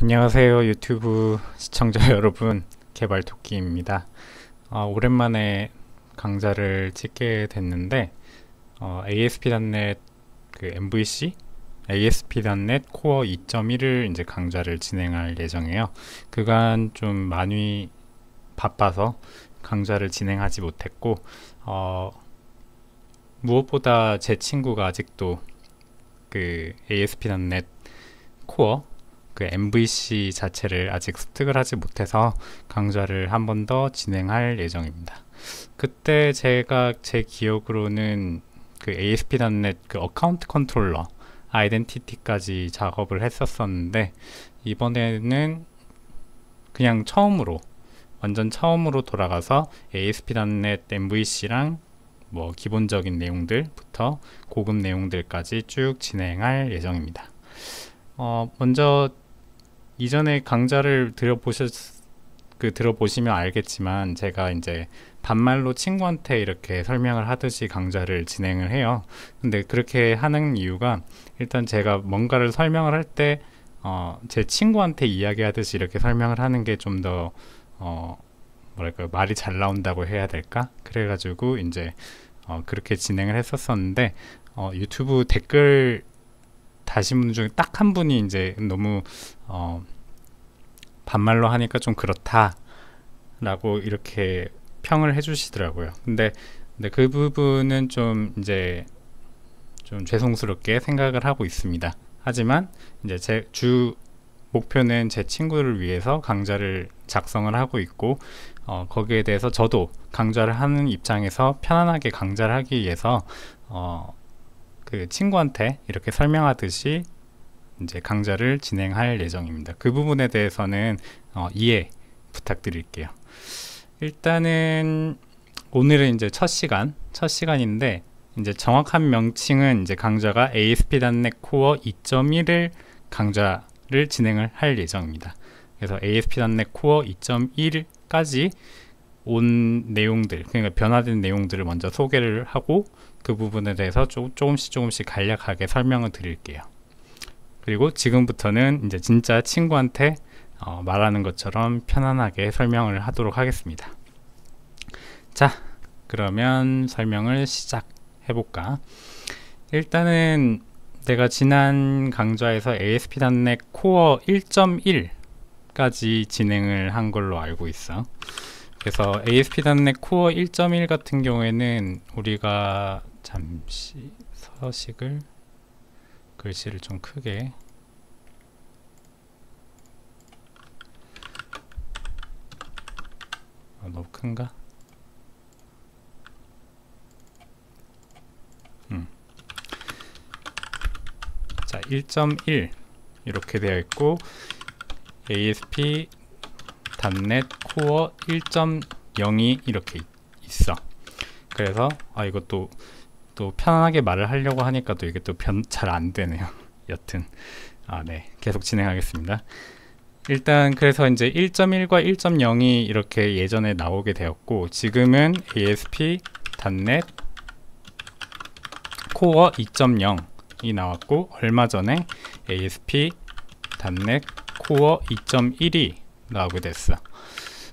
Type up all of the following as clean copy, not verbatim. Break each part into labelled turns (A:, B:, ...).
A: 안녕하세요 유튜브 시청자 여러분, 개발토끼입니다. 오랜만에 강좌를 찍게 됐는데 ASP.NET MVC ASP.NET 코어 2.1을 이제 강좌를 진행할 예정이에요. 그간 좀 많이 바빠서 강좌를 진행하지 못했고 무엇보다 제 친구가 아직도 ASP.NET 코어 MVC 자체를 아직 습득을 하지 못해서 강좌를 한 번 더 진행할 예정입니다. 그때 제가 제 기억으로는 ASP.NET 어카운트 컨트롤러 아이덴티티까지 작업을 했었었는데, 이번에는 그냥 완전 처음으로 돌아가서 ASP.NET MVC랑 뭐 기본적인 내용들부터 고급 내용들까지 쭉 진행할 예정입니다. 먼저 이전에 강좌를 들어보시면 알겠지만, 제가 이제 반말로 친구한테 이렇게 설명을 하듯이 강좌를 진행을 해요. 근데 그렇게 하는 이유가, 일단 제가 뭔가를 설명을 할 때 제 친구한테 이야기하듯이 이렇게 설명을 하는 게 좀 더 말이 잘 나온다고 해야 될까? 그래가지고 이제 그렇게 진행을 했었었는데, 유튜브 댓글 다신 분 중에 딱 한 분이 이제 너무 반말로 하니까 좀 그렇다 라고 이렇게 평을 해주시더라고요. 근데 그 부분은 좀 죄송스럽게 생각을 하고 있습니다. 하지만 이제 제 주 목표는 제 친구를 위해서 강좌를 작성을 하고 있고, 거기에 대해서 저도 강좌를 하는 입장에서 편안하게 강좌를 하기 위해서 친구한테 이렇게 설명하듯이 이제 강좌를 진행할 예정입니다. 그 부분에 대해서는 이해 부탁드릴게요. 일단은 오늘은 이제 첫 시간인데, 이제 정확한 명칭은 이제 강좌가 ASP.NET Core 2.1을 강좌를 진행을 할 예정입니다. 그래서 ASP.NET Core 2.1까지 온 내용들, 그러니까 변화된 내용들을 먼저 소개를 하고, 그 부분에 대해서 조금씩 간략하게 설명을 드릴게요. 그리고 지금부터는 이제 진짜 친구한테 말하는 것처럼 편안하게 설명을 하도록 하겠습니다. 자, 그러면 설명을 시작해볼까? 일단은 내가 지난 강좌에서 ASP.NET Core 1.1까지 진행을 한 걸로 알고 있어. 그래서 ASP.NET Core 1.1 같은 경우에는 우리가 잠시 글씨를 좀 크게 너무 큰가? 자, 1.1 이렇게 되어 있고, ASP.NET Core 1.0이 이렇게 있어. 그래서 이것도 또 편하게 말을 하려고 하니까 또 이게 또 잘 안 되네요. 여튼 네, 계속 진행하겠습니다. 일단 그래서 이제 1.1과 1.0이 이렇게 예전에 나오게 되었고, 지금은 ASP.NET Core 2.0이 나왔고, 얼마 전에 ASP.NET Core 2.1이 나오게 됐어.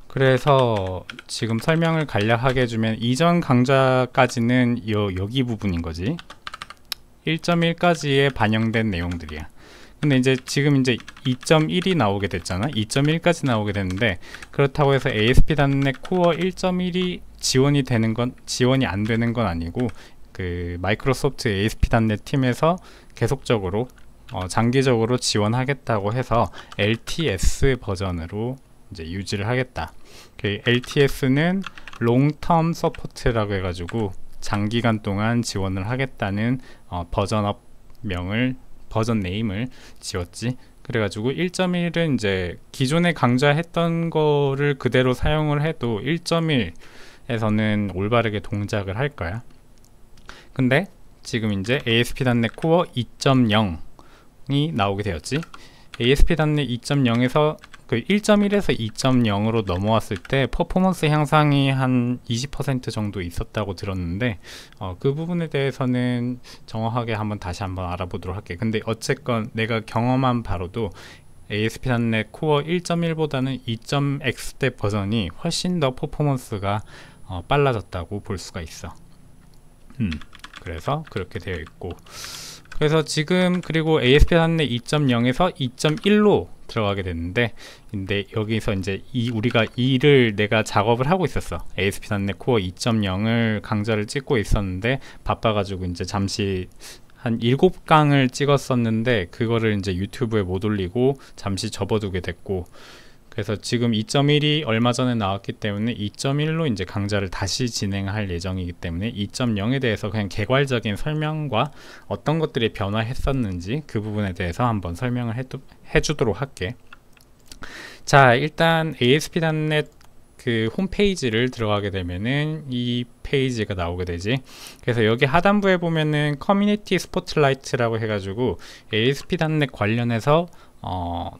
A: 그래서 지금 설명을 간략하게 해주면, 이전 강좌까지는 여기 부분인 거지. 1.1까지에 반영된 내용들이야. 근데 이제 지금 이제 2.1이 나오게 됐잖아. 2.1까지 나오게 됐는데, 그렇다고 해서 ASP.NET Core 1.1이 지원이 안 되는 건 아니고, 마이크로소프트 ASP.NET 팀에서 계속적으로 장기적으로 지원하겠다고 해서 LTS 버전으로 이제 유지를 하겠다. LTS는 롱텀 서포트라고 해가지고 장기간 동안 지원을 하겠다는 버전 네임을 지었지. 그래가지고 1.1은 이제 기존에 강좌했던 거를 그대로 사용을 해도 1.1에서는 올바르게 동작을 할 거야. 근데 지금 이제 ASP.NET Core 2.0이 나오게 되었지. ASP.NET 2.0에서 1.1에서 2.0으로 넘어왔을 때 퍼포먼스 향상이 한 20% 정도 있었다고 들었는데, 그 부분에 대해서는 정확하게 다시 한번 알아보도록 할게. 근데 어쨌건 내가 경험한 바로도 ASP.NET 코어 1.1보다는 2.X대 버전이 훨씬 더 퍼포먼스가 빨라졌다고 볼 수가 있어. 그래서 그렇게 되어 있고, 그래서 지금 그리고 ASP.NET 2.0에서 2.1로 들어가게 됐는데, 근데 여기서 이제 우리가 내가 작업을 하고 있었어. ASP.NET 코어 2.0을 강좌를 찍고 있었는데 바빠가지고 이제 잠시 한 7강을 찍었었는데 그거를 이제 유튜브에 못 올리고 잠시 접어두게 됐고, 그래서 지금 2.1이 얼마 전에 나왔기 때문에 2.1로 이제 강좌를 다시 진행할 예정이기 때문에 2.0에 대해서 그냥 개괄적인 설명과 어떤 것들이 변화했었는지 그 부분에 대해서 한번 설명을 해주도록 할게. 자, 일단 ASP.NET 그 홈페이지를 들어가게 되면은 이 페이지가 나오게 되지. 그래서 여기 하단부에 보면은 커뮤니티 스포트라이트라고 해가지고 ASP.NET 관련해서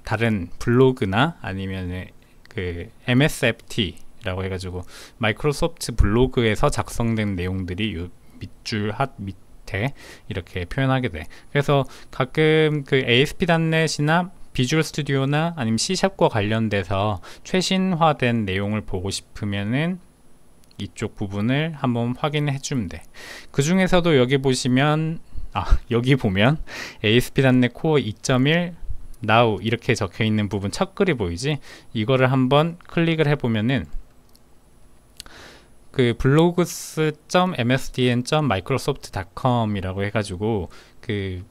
A: 다른 블로그나 아니면 그 MSFT라고 해가지고 마이크로소프트 블로그에서 작성된 내용들이 요 밑줄 밑에 이렇게 표현하게 돼. 그래서 가끔 그 ASP.NET이나 비주얼 스튜디오나 아니면 C샵과 관련돼서 최신화된 내용을 보고 싶으면은 이쪽 부분을 한번 확인해 주면 돼. 그 중에서도 여기 보시면 여기 보면 ASP.NET Core 2.1 Now 이렇게 적혀 있는 부분 첫 글이 보이지? 이거를 한번 클릭을 해보면은 그 blogs.msdn.microsoft.com 이라고 해가지고 그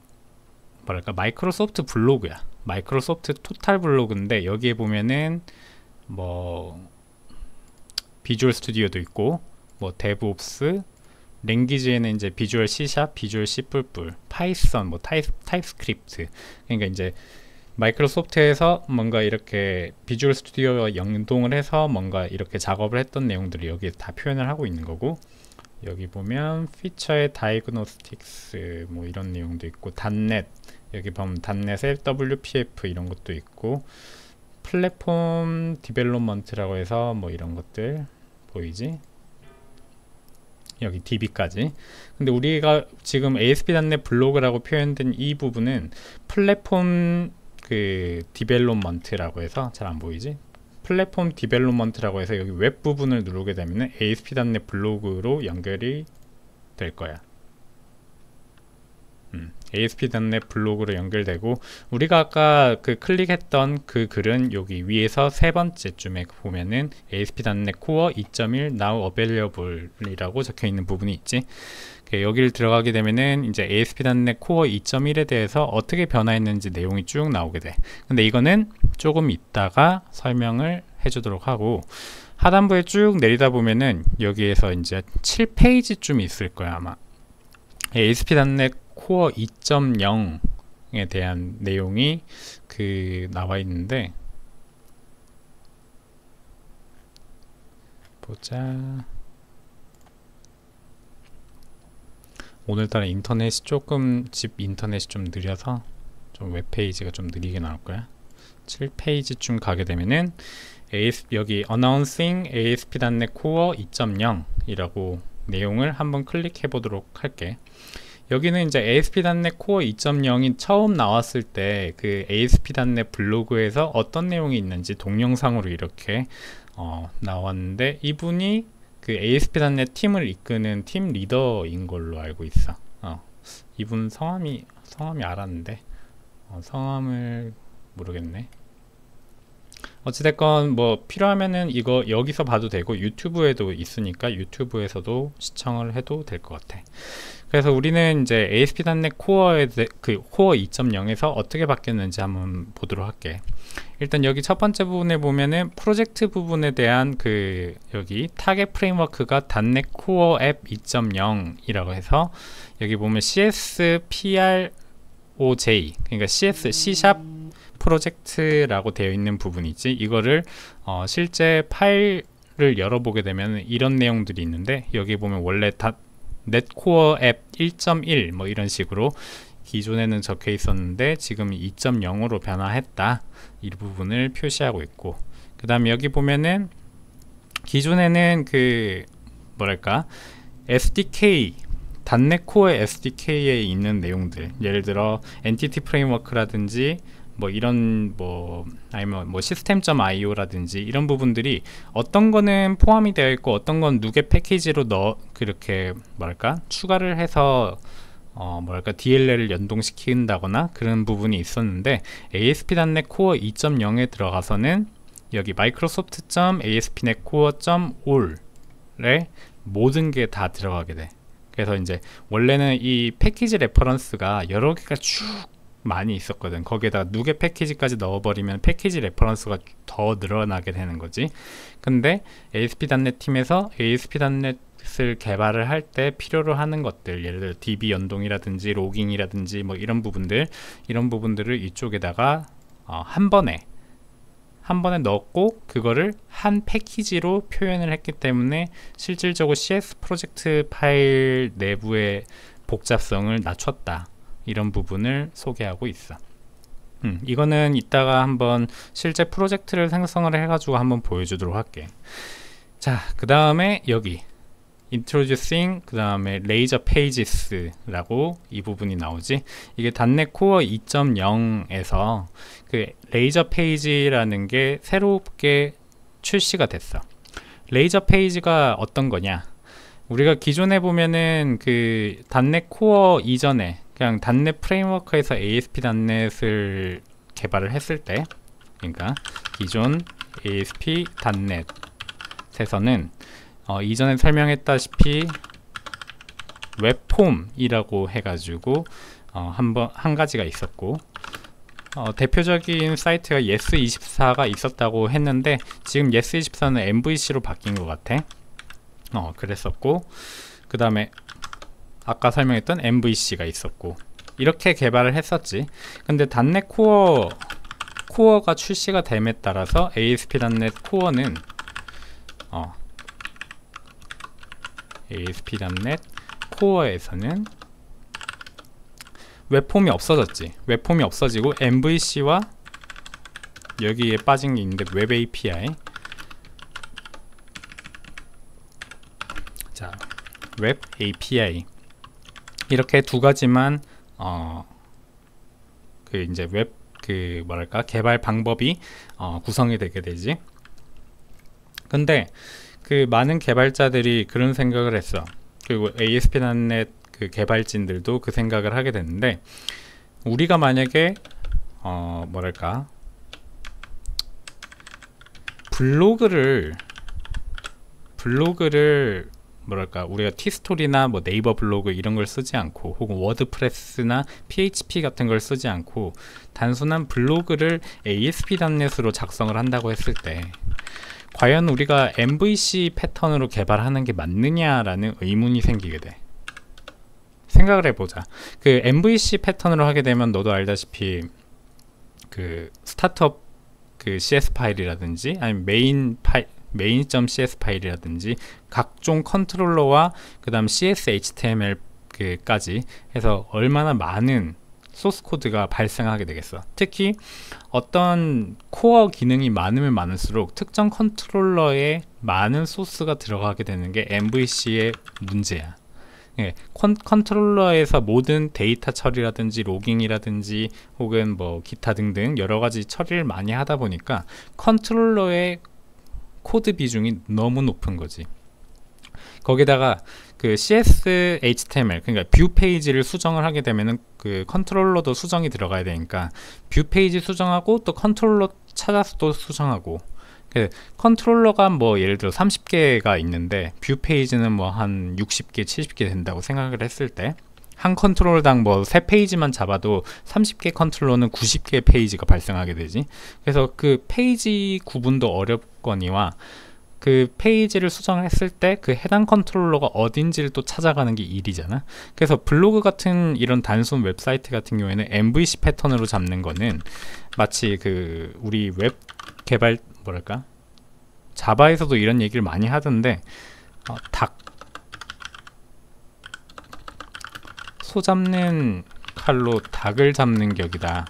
A: 뭐랄까 마이크로소프트 블로그야. 마이크로소프트 토탈 블로그인데 여기에 보면은 뭐 비주얼 스튜디오도 있고 뭐 데브옵스, 랭귀지에는 이제 비주얼 C#, 비주얼 C++, 파이썬, 뭐 타입스크립트. 그러니까 이제 마이크로소프트에서 뭔가 이렇게 비주얼 스튜디오와 연동을 해서 뭔가 이렇게 작업을 했던 내용들을 여기에 다 표현을 하고 있는 거고, 여기 보면 피처의 다이그노스틱스 뭐 이런 내용도 있고, .NET 여기 보면 .NET의 WPF 이런 것도 있고, 플랫폼 디벨롭먼트라고 해서 뭐 이런 것들 보이지? 여기 DB까지. 근데 우리가 지금 ASP.NET 블로그라고 표현된 이 부분은 플랫폼 그 디벨롭먼트라고 해서 잘 안 보이지? 플랫폼 디벨롭먼트라고 해서 여기 웹 부분을 누르게 되면 ASP.NET 블로그로 연결이 될 거야. ASP.NET 블로그로 연결되고, 우리가 아까 그 클릭했던 그 글은 여기 위에서 세 번째쯤에 보면은 ASP.NET Core 2.1 Now Available 이라고 적혀 있는 부분이 있지. 여기를 들어가게 되면은 이제 ASP.NET Core 2.1에 대해서 어떻게 변화했는지 내용이 쭉 나오게 돼. 근데 이거는 조금 이따가 설명을 해주도록 하고, 하단부에 쭉 내리다 보면은 여기에서 이제 7페이지쯤 있을 거야 아마. ASP.NET Core 2.0에 대한 내용이 그 나와 있는데, 보자. 오늘따라 인터넷이 집 인터넷이 좀 느려서 좀 웹페이지가 좀 느리게 나올 거야. 7페이지쯤 가게 되면은 여기 Announcing ASP.NET Core 2.0 이라고 내용을 한번 클릭해 보도록 할게. 여기는 이제 ASP.NET Core 2.0이 처음 나왔을 때 그 ASP.NET 블로그에서 어떤 내용이 있는지 동영상으로 이렇게 나왔는데, 이분이 그 ASP.NET 팀을 이끄는 팀 리더인 걸로 알고 있어. 이분 성함이 알았는데 성함을 모르겠네. 어찌됐건 뭐 필요하면은 이거 여기서 봐도 되고 유튜브에도 있으니까 유튜브에서도 시청을 해도 될 것 같아. 그래서 우리는 이제 ASP.NET 코어에 그 코어 2.0에서 어떻게 바뀌었는지 한번 보도록 할게. 일단 여기 첫 번째 부분에 보면은 프로젝트 부분에 대한 그 여기 타겟 프레임워크가 .NET 코어 앱 2.0이라고 해서 여기 보면 CSPROJ, 그러니까 C# 프로젝트라고 되어 있는 부분이지. 이거를 실제 파일을 열어보게 되면 이런 내용들이 있는데, 여기 보면 원래 넷코어 앱 1.1 뭐 이런 식으로 기존에는 적혀 있었는데 지금 2.0으로 변화했다, 이 부분을 표시하고 있고, 그 다음에 여기 보면은 기존에는 그 뭐랄까 SDK .NET 코어 SDK에 있는 내용들, 예를 들어 엔티티 프레임워크라든지 뭐 이런 뭐 아니면 뭐 시스템.io라든지 이런 부분들이 어떤 거는 포함이 되어 있고 어떤 건 누계 패키지로 그렇게 뭐랄까 추가를 해서 뭐랄까 DLL을 연동시킨다거나 그런 부분이 있었는데 ASP.NET Core 2.0에 들어가서는 여기 microsoft.ASP.NET Core.all에 모든 게 다 들어가게 돼. 그래서 이제 원래는 이 패키지 레퍼런스가 여러 개가 쭉 많이 있었거든. 거기에다가 누계 패키지까지 넣어버리면 패키지 레퍼런스가 더 늘어나게 되는 거지. 근데 ASP.NET 팀에서 ASP.NET을 개발을 할 때 필요로 하는 것들, 예를 들어 DB 연동이라든지 로깅이라든지 뭐 이런 부분들을 이쪽에다가 한 번에 넣었고 그거를 한 패키지로 표현을 했기 때문에 실질적으로 CS 프로젝트 파일 내부의 복잡성을 낮췄다. 이런 부분을 소개하고 있어. 이거는 이따가 한번 실제 프로젝트를 생성을 해가지고 한번 보여주도록 할게. 자, 그 다음에 여기 Introducing, 그 다음에 Laser Pages라고 이 부분이 나오지. 이게 .NET Core 2.0에서 그 Laser Page라는 게 새롭게 출시가 됐어. Laser Page가 어떤 거냐? 우리가 기존에 보면은 그 .NET Core 이전에 그냥 .NET 프레임워크에서 ASP.NET을 개발을 했을 때, 그러니까 기존 ASP.NET에서는 이전에 설명했다시피 웹폼이라고 해가지고 한 가지가 있었고 대표적인 사이트가 yes24가 있었다고 했는데 지금 yes24는 MVC로 바뀐 것 같아. 그랬었고 그 다음에 아까 설명했던 MVC가 있었고 이렇게 개발을 했었지. 근데 .NET 코어가 출시가 됨에 따라서 ASP.NET 코어는 ASP.NET 코어에서는 웹폼이 없어졌지. 웹폼이 없어지고 MVC와 여기에 빠진 게 있는데 웹 API, 자, 웹 API 이렇게 두 가지만 그 이제 웹 그 뭐랄까 개발 방법이 구성이 되게 되지. 근데 그 많은 개발자들이 그런 생각을 했어. 그리고 ASP.NET 그 개발진들도 그 생각을 하게 됐는데, 우리가 만약에 뭐랄까 블로그를 뭐랄까 우리가 티스토리나 뭐 네이버 블로그 이런 걸 쓰지 않고 혹은 워드프레스나 PHP 같은 걸 쓰지 않고 단순한 블로그를 ASP.NET으로 작성을 한다고 했을 때 과연 우리가 MVC 패턴으로 개발하는 게 맞느냐라는 의문이 생기게 돼. 생각을 해보자. 그 MVC 패턴으로 하게 되면 너도 알다시피 그 스타트업 그 CS 파일이라든지 아니면 메인.cs 파일이라든지 각종 컨트롤러와 그 다음 CS HTML까지 해서 얼마나 많은 소스 코드가 발생하게 되겠어. 특히 어떤 코어 기능이 많으면 많을수록 특정 컨트롤러에 많은 소스가 들어가게 되는 게 MVC의 문제야. 예, 컨트롤러에서 모든 데이터 처리라든지 로깅이라든지 혹은 뭐 기타 등등 여러가지 처리를 많이 하다 보니까 컨트롤러의 코드 비중이 너무 높은 거지. 거기다가 그 CS HTML 그러니까 뷰 페이지를 수정을 하게 되면은 그 컨트롤러도 수정이 들어가야 되니까 뷰 페이지 수정하고 또 컨트롤러 찾아서 또 수정하고, 그 컨트롤러가 뭐 예를 들어 30개가 있는데 뷰 페이지는 뭐 한 60개 70개 된다고 생각을 했을 때 한 컨트롤러당 뭐 3페이지만 잡아도 30개 컨트롤러는 90개 페이지가 발생하게 되지. 그래서 그 페이지 구분도 어렵거니와 그 페이지를 수정했을 때 그 해당 컨트롤러가 어딘지를 또 찾아가는 게 일이잖아. 그래서 블로그 같은 이런 단순 웹사이트 같은 경우에는 MVC 패턴으로 잡는 거는 마치 그 우리 웹 개발 뭐랄까 자바에서도 이런 얘기를 많이 하던데 소 잡는 칼로 닭을 잡는 격이다.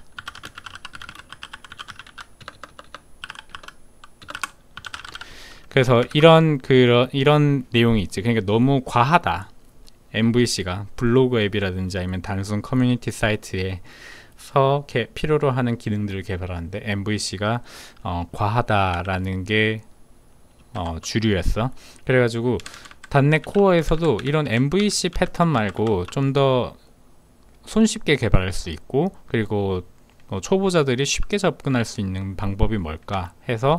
A: 그래서 이런 내용이 있지. 그러니까 너무 과하다. MVC가 블로그 앱이라든지 아니면 단순 커뮤니티 사이트에 필요로 하는 기능들을 개발하는데 MVC가 과하다라는 게 주류였어. 그래가지고 .NET 코어에서도 이런 MVC 패턴 말고 좀 더 손쉽게 개발할 수 있고, 그리고 초보자들이 쉽게 접근할 수 있는 방법이 뭘까 해서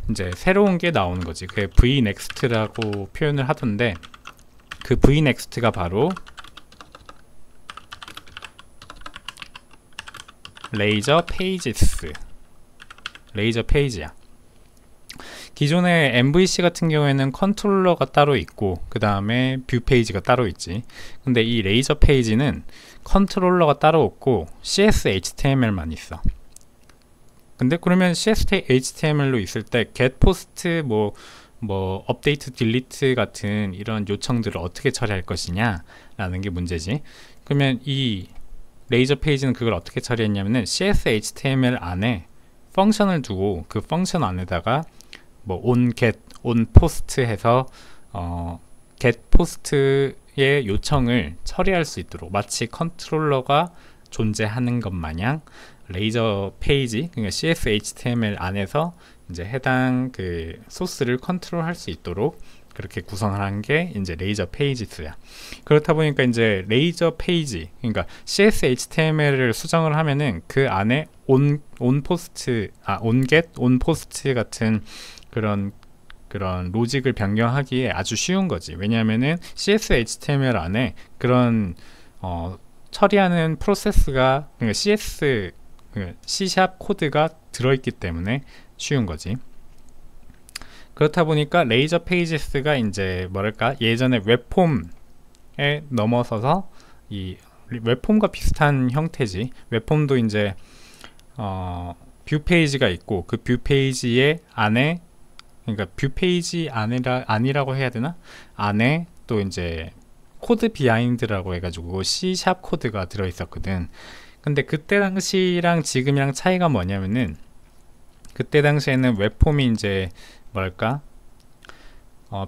A: 이제 새로운 게 나오는 거지. 그게 VNext라고 표현을 하던데, 그 VNext가 바로 레이저 페이지스, 레이저 페이지야. 기존의 MVC 같은 경우에는 컨트롤러가 따로 있고 그 다음에 뷰 페이지가 따로 있지. 근데 이 레이저 페이지는 컨트롤러가 따로 없고 CS HTML만 있어. 근데 그러면 CS HTML로 있을 때 get post 뭐 업데이트 딜리트 같은 이런 요청들을 어떻게 처리할 것이냐 라는 게 문제지. 그러면 이 레이저 페이지는 그걸 어떻게 처리했냐면은 CS HTML 안에 펑션을 두고 그 펑션 안에다가 뭐 on get, on post 해서 get post의 요청을 처리할 수 있도록 마치 컨트롤러가 존재하는 것 마냥 레이저 페이지, 그러니까 CS HTML 안에서 이제 해당 그 소스를 컨트롤할 수 있도록 그렇게 구성을 한 게 이제 레이저 페이지스야. 그렇다 보니까 이제 레이저 페이지, 그러니까 CS HTML을 수정을 하면은 그 안에 on post, on get, on post 같은 그런 로직을 변경하기에 아주 쉬운 거지. 왜냐하면은 CS HTML 안에 그런 처리하는 프로세스가, 그러니까 C# 코드가 들어있기 때문에 쉬운 거지. 그렇다 보니까 레이저 페이지스가 이제 뭐랄까, 예전에 웹폼에 넘어서서 이 웹폼과 비슷한 형태지. 웹폼도 이제 뷰 페이지가 있고 그 뷰 페이지의 안에, 그러니까 뷰 페이지 아니라고 해야 되나? 안에 또 이제 코드 비하인드라고 해가지고 C# 코드가 들어있었거든. 근데 그때 당시랑 지금이랑 차이가 뭐냐면은, 그때 당시에는 웹폼이 이제 뭐랄까,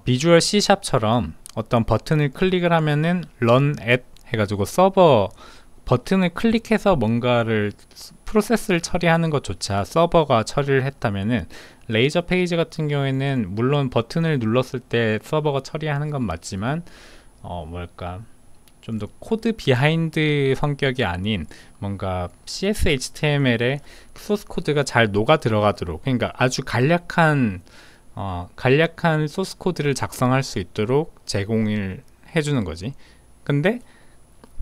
A: 비주얼 C#처럼 어떤 버튼을 클릭을 하면은 run at 해가지고 서버 버튼을 클릭해서 뭔가를 프로세스를 처리하는 것조차 서버가 처리를 했다면은, 레이저 페이지 같은 경우에는 물론 버튼을 눌렀을 때 서버가 처리하는 건 맞지만 뭐랄까, 좀 더 코드 비하인드 성격이 아닌 뭔가 CS HTML에 소스 코드가 잘 녹아 들어가도록, 그러니까 아주 간략한 소스 코드를 작성할 수 있도록 제공을 해주는 거지. 근데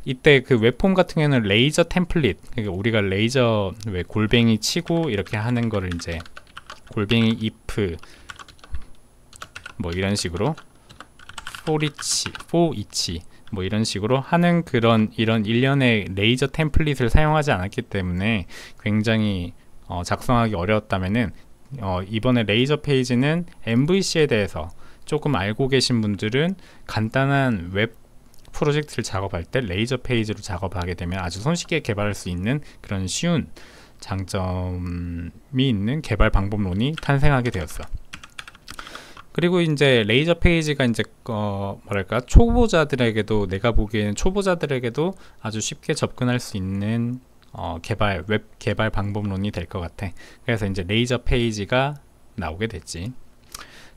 A: 이때 그 웹폼 같은 경우는 레이저 템플릿, 그러니까 우리가 레이저 왜 골뱅이 치고 이렇게 하는 거를 이제 골뱅이 if 뭐 이런 식으로 for each 뭐 이런 식으로 하는 그런 이런 일련의 레이저 템플릿을 사용하지 않았기 때문에 굉장히 작성하기 어려웠다면은, 이번에 레이저 페이지는 MVC에 대해서 조금 알고 계신 분들은 간단한 웹 프로젝트를 작업할 때 레이저 페이지로 작업하게 되면 아주 손쉽게 개발할 수 있는 그런 쉬운 장점이 있는 개발 방법론이 탄생하게 되었어. 그리고 이제 레이저 페이지가 이제 뭐랄까, 초보자들에게도, 내가 보기에는 초보자들에게도 아주 쉽게 접근할 수 있는 웹 개발 방법론이 될 것 같아. 그래서 이제 레이저 페이지가 나오게 됐지.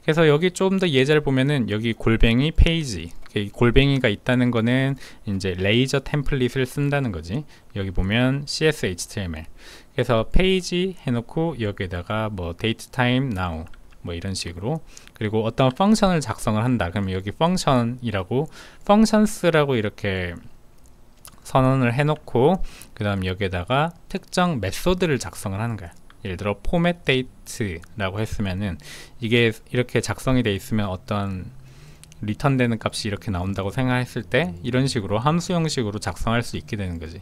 A: 그래서 여기 좀 더 예제를 보면은 여기 골뱅이 페이지, 골뱅이가 있다는 거는 이제 레이저 템플릿을 쓴다는 거지. 여기 보면 CS HTML, 그래서 페이지 해놓고 여기에다가 뭐 date time now 뭐 이런 식으로, 그리고 어떤 펑션을 작성을 한다. 그러면 여기 펑션이라고, 펑션스라고 이렇게 선언을 해놓고 그 다음 여기에다가 특정 메소드를 작성을 하는 거야. 예를 들어 format date라고 했으면은 이게 이렇게 작성이 돼 있으면 어떤 리턴되는 값이 이렇게 나온다고 생각했을 때 이런 식으로 함수 형식으로 작성할 수 있게 되는 거지.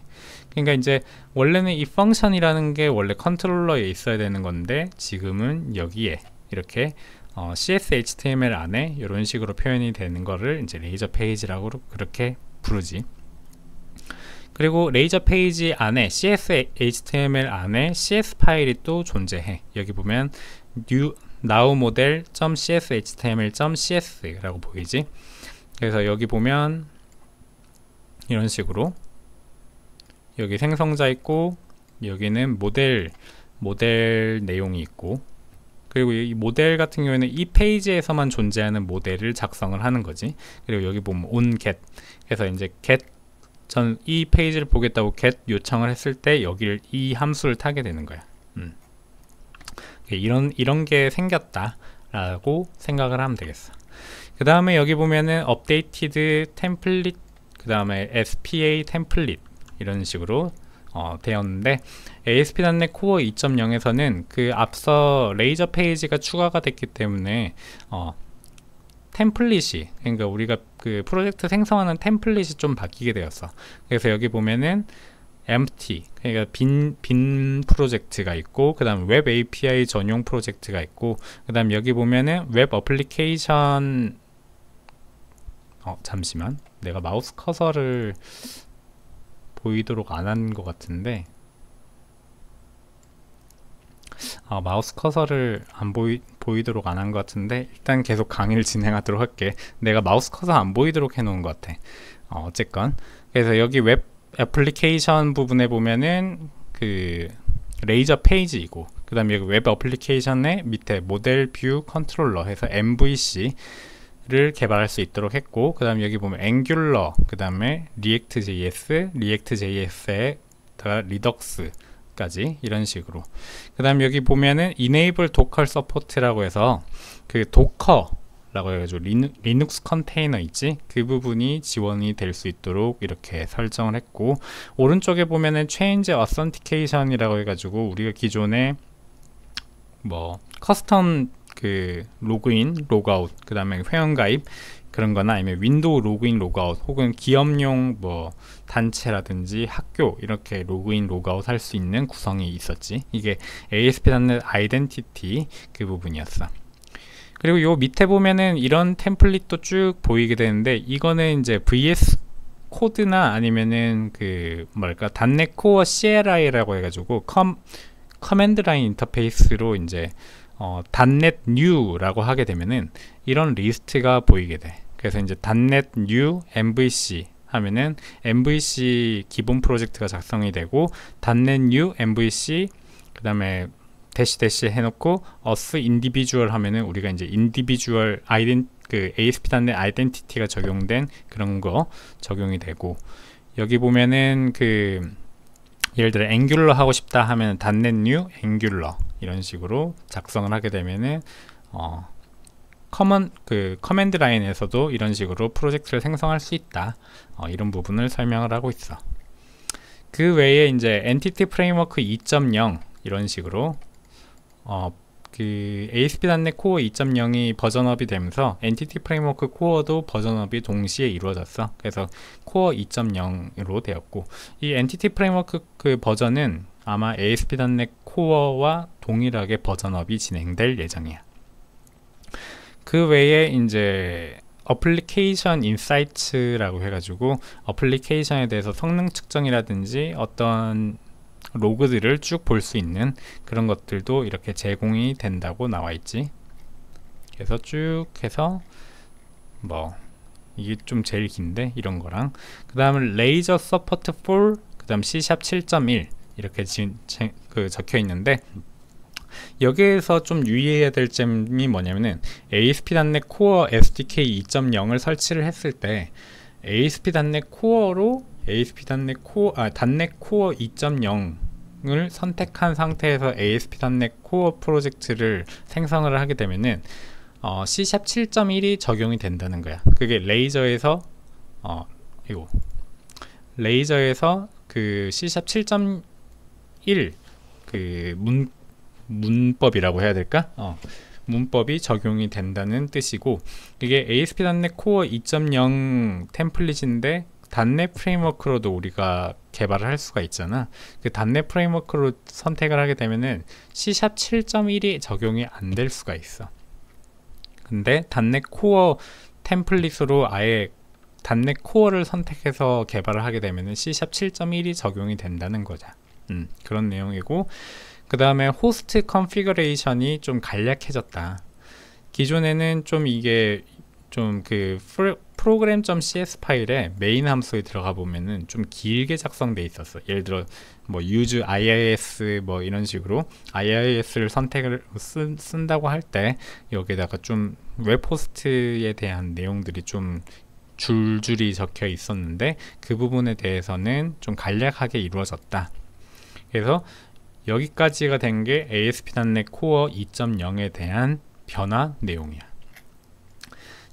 A: 그러니까 이제 원래는 이 펑션이라는 게 원래 컨트롤러에 있어야 되는 건데 지금은 여기에 이렇게 CS HTML 안에 이런 식으로 표현이 되는 거를 이제 레이저 페이지라고 그렇게 부르지. 그리고 레이저 페이지 안에 CS HTML 안에 CS 파일이 또 존재해. 여기 보면 nowmodel.cshtml.cs 라고 보이지. 그래서 여기 보면 이런 식으로 여기 생성자 있고 여기는 모델 내용이 있고, 그리고 이 모델 같은 경우에는 이 페이지에서만 존재하는 모델을 작성을 하는 거지. 그리고 여기 보면 onGet 해서 이제 get 전 이 페이지를 보겠다고 get 요청을 했을 때 여기를 이 함수를 타게 되는 거야. 이런 게 생겼다 라고 생각을 하면 되겠어. 그 다음에 여기 보면은 updated template, 그 다음에 SPA template 이런 식으로 되었는데, ASP.NET Core 2.0에서는 그 앞서 레이저 페이지가 추가가 됐기 때문에 템플릿이, 그러니까 우리가 그 프로젝트 생성하는 템플릿이 좀 바뀌게 되었어. 그래서 여기 보면은 empty, 그러니까 빈 프로젝트가 있고, 그 다음 웹 API 전용 프로젝트가 있고, 그 다음 여기 보면은 웹 어플리케이션, 잠시만, 내가 마우스 커서를 보이도록 안 한 것 같은데, 마우스 커서를 안 보이도록 안 한 것 같은데, 일단 계속 강의를 진행하도록 할게. 내가 마우스 커서 안 보이도록 해놓은 것 같아. 어쨌건 그래서 여기 웹 애플리케이션 부분에 보면은 그 레이저 페이지이고, 그 다음에 여기 웹 애플리케이션의 밑에 모델 뷰 컨트롤러 해서 MVC를 개발할 수 있도록 했고, 그 다음에 여기 보면 앵귤러, 그 다음에 리액트.js에다가 리덕스 까지 이런 식으로. 그 다음 여기 보면은 enable docker support라고 해서 그 도커라고 해가지고 리눅스 컨테이너 있지, 그 부분이 지원이 될 수 있도록 이렇게 설정을 했고, 오른쪽에 보면은 change authentication이라고 해가지고 우리가 기존에 뭐 커스텀 그 로그인 로그아웃, 그 다음에 회원가입 그런 거나 아니면 윈도우 로그인 로그아웃, 혹은 기업용 뭐 단체라든지 학교 이렇게 로그인 로그아웃 할 수 있는 구성이 있었지. 이게 ASP.NET 아이덴티티 그 부분이었어. 그리고 요 밑에 보면은 이런 템플릿도 쭉 보이게 되는데, 이거는 이제 VS 코드나 아니면은 그 뭐랄까 .NET Core CLI라고 해가지고 커맨드 라인 인터페이스로 이제 .NET New라고 하게 되면은 이런 리스트가 보이게 돼. 그래서 이제 .NET New MVC 하면은 MVC 기본 프로젝트가 작성이 되고, .NET New MVC 그 다음에 대시 해놓고 us individual 하면은 우리가 이제 individual 그 ASP.NET 아이덴티티가 적용된 그런 거 적용이 되고, 여기 보면은 그 예를 들어 앵귤러 하고 싶다 하면 .NET New 앵귤러 이런 식으로 작성을 하게 되면은 커맨드 라인에서도 이런 식으로 프로젝트를 생성할 수 있다. 이런 부분을 설명을 하고 있어. 그 외에 이제 엔티티 프레임워크 2.0 이런 식으로 그 ASP.NET Core 2.0이 버전업이 되면서 엔티티 프레임워크 코어도 버전업이 동시에 이루어졌어. 그래서 코어 2.0으로 되었고, 이 엔티티 프레임워크 그 버전은 아마 ASP.NET Core와 동일하게 버전업이 진행될 예정이야. 그 외에 이제 어플리케이션 인사이트라고 해가지고 어플리케이션에 대해서 성능 측정이라든지 어떤 로그들을 쭉 볼 수 있는 그런 것들도 이렇게 제공이 된다고 나와 있지. 그래서 쭉 해서 뭐 이게 좀 제일 긴데 이런 거랑, 그 다음은 레이저 서포트 4, 그 다음 C# 7.1 이렇게 적혀 있는데, 여기에서 좀 유의해야 될 점이 뭐냐면은 ASP.NET Core SDK 2.0을 설치를 했을 때 ASP.NET Core로 ASP.NET Core 2.0을 선택한 상태에서 ASP.NET Core 프로젝트를 생성을 하게 되면은 C# 7.1이 적용이 된다는 거야. 그게 레이저에서 그 C# 7.1 그 문법이라고 해야 될까? 문법이 적용이 된다는 뜻이고, 이게 ASP.NET Core 2.0 템플릿인데 .NET 프레임워크로도 우리가 개발을 할 수가 있잖아. 그 .NET 프레임워크로 선택을 하게 되면은 C# 7.1이 적용이 안 될 수가 있어. 근데 .NET Core 템플릿으로 아예 .NET Core를 선택해서 개발을 하게 되면은 C# 7.1이 적용이 된다는 거죠. 그런 내용이고, 그 다음에 호스트 컨피그레이션이 좀 간략해졌다. 기존에는 좀 이게 좀 그 program.cs 파일에 메인 함수에 들어가 보면은 좀 길게 작성돼 있었어. 예를 들어 뭐 use IIS 뭐 이런 식으로 IIS를 선택을 쓴다고 할 때 여기다가 좀 웹호스트에 대한 내용들이 좀 줄줄이 적혀 있었는데 그 부분에 대해서는 좀 간략하게 이루어졌다. 그래서 여기까지가 된 게 ASP.NET Core 2.0에 대한 변화 내용이야.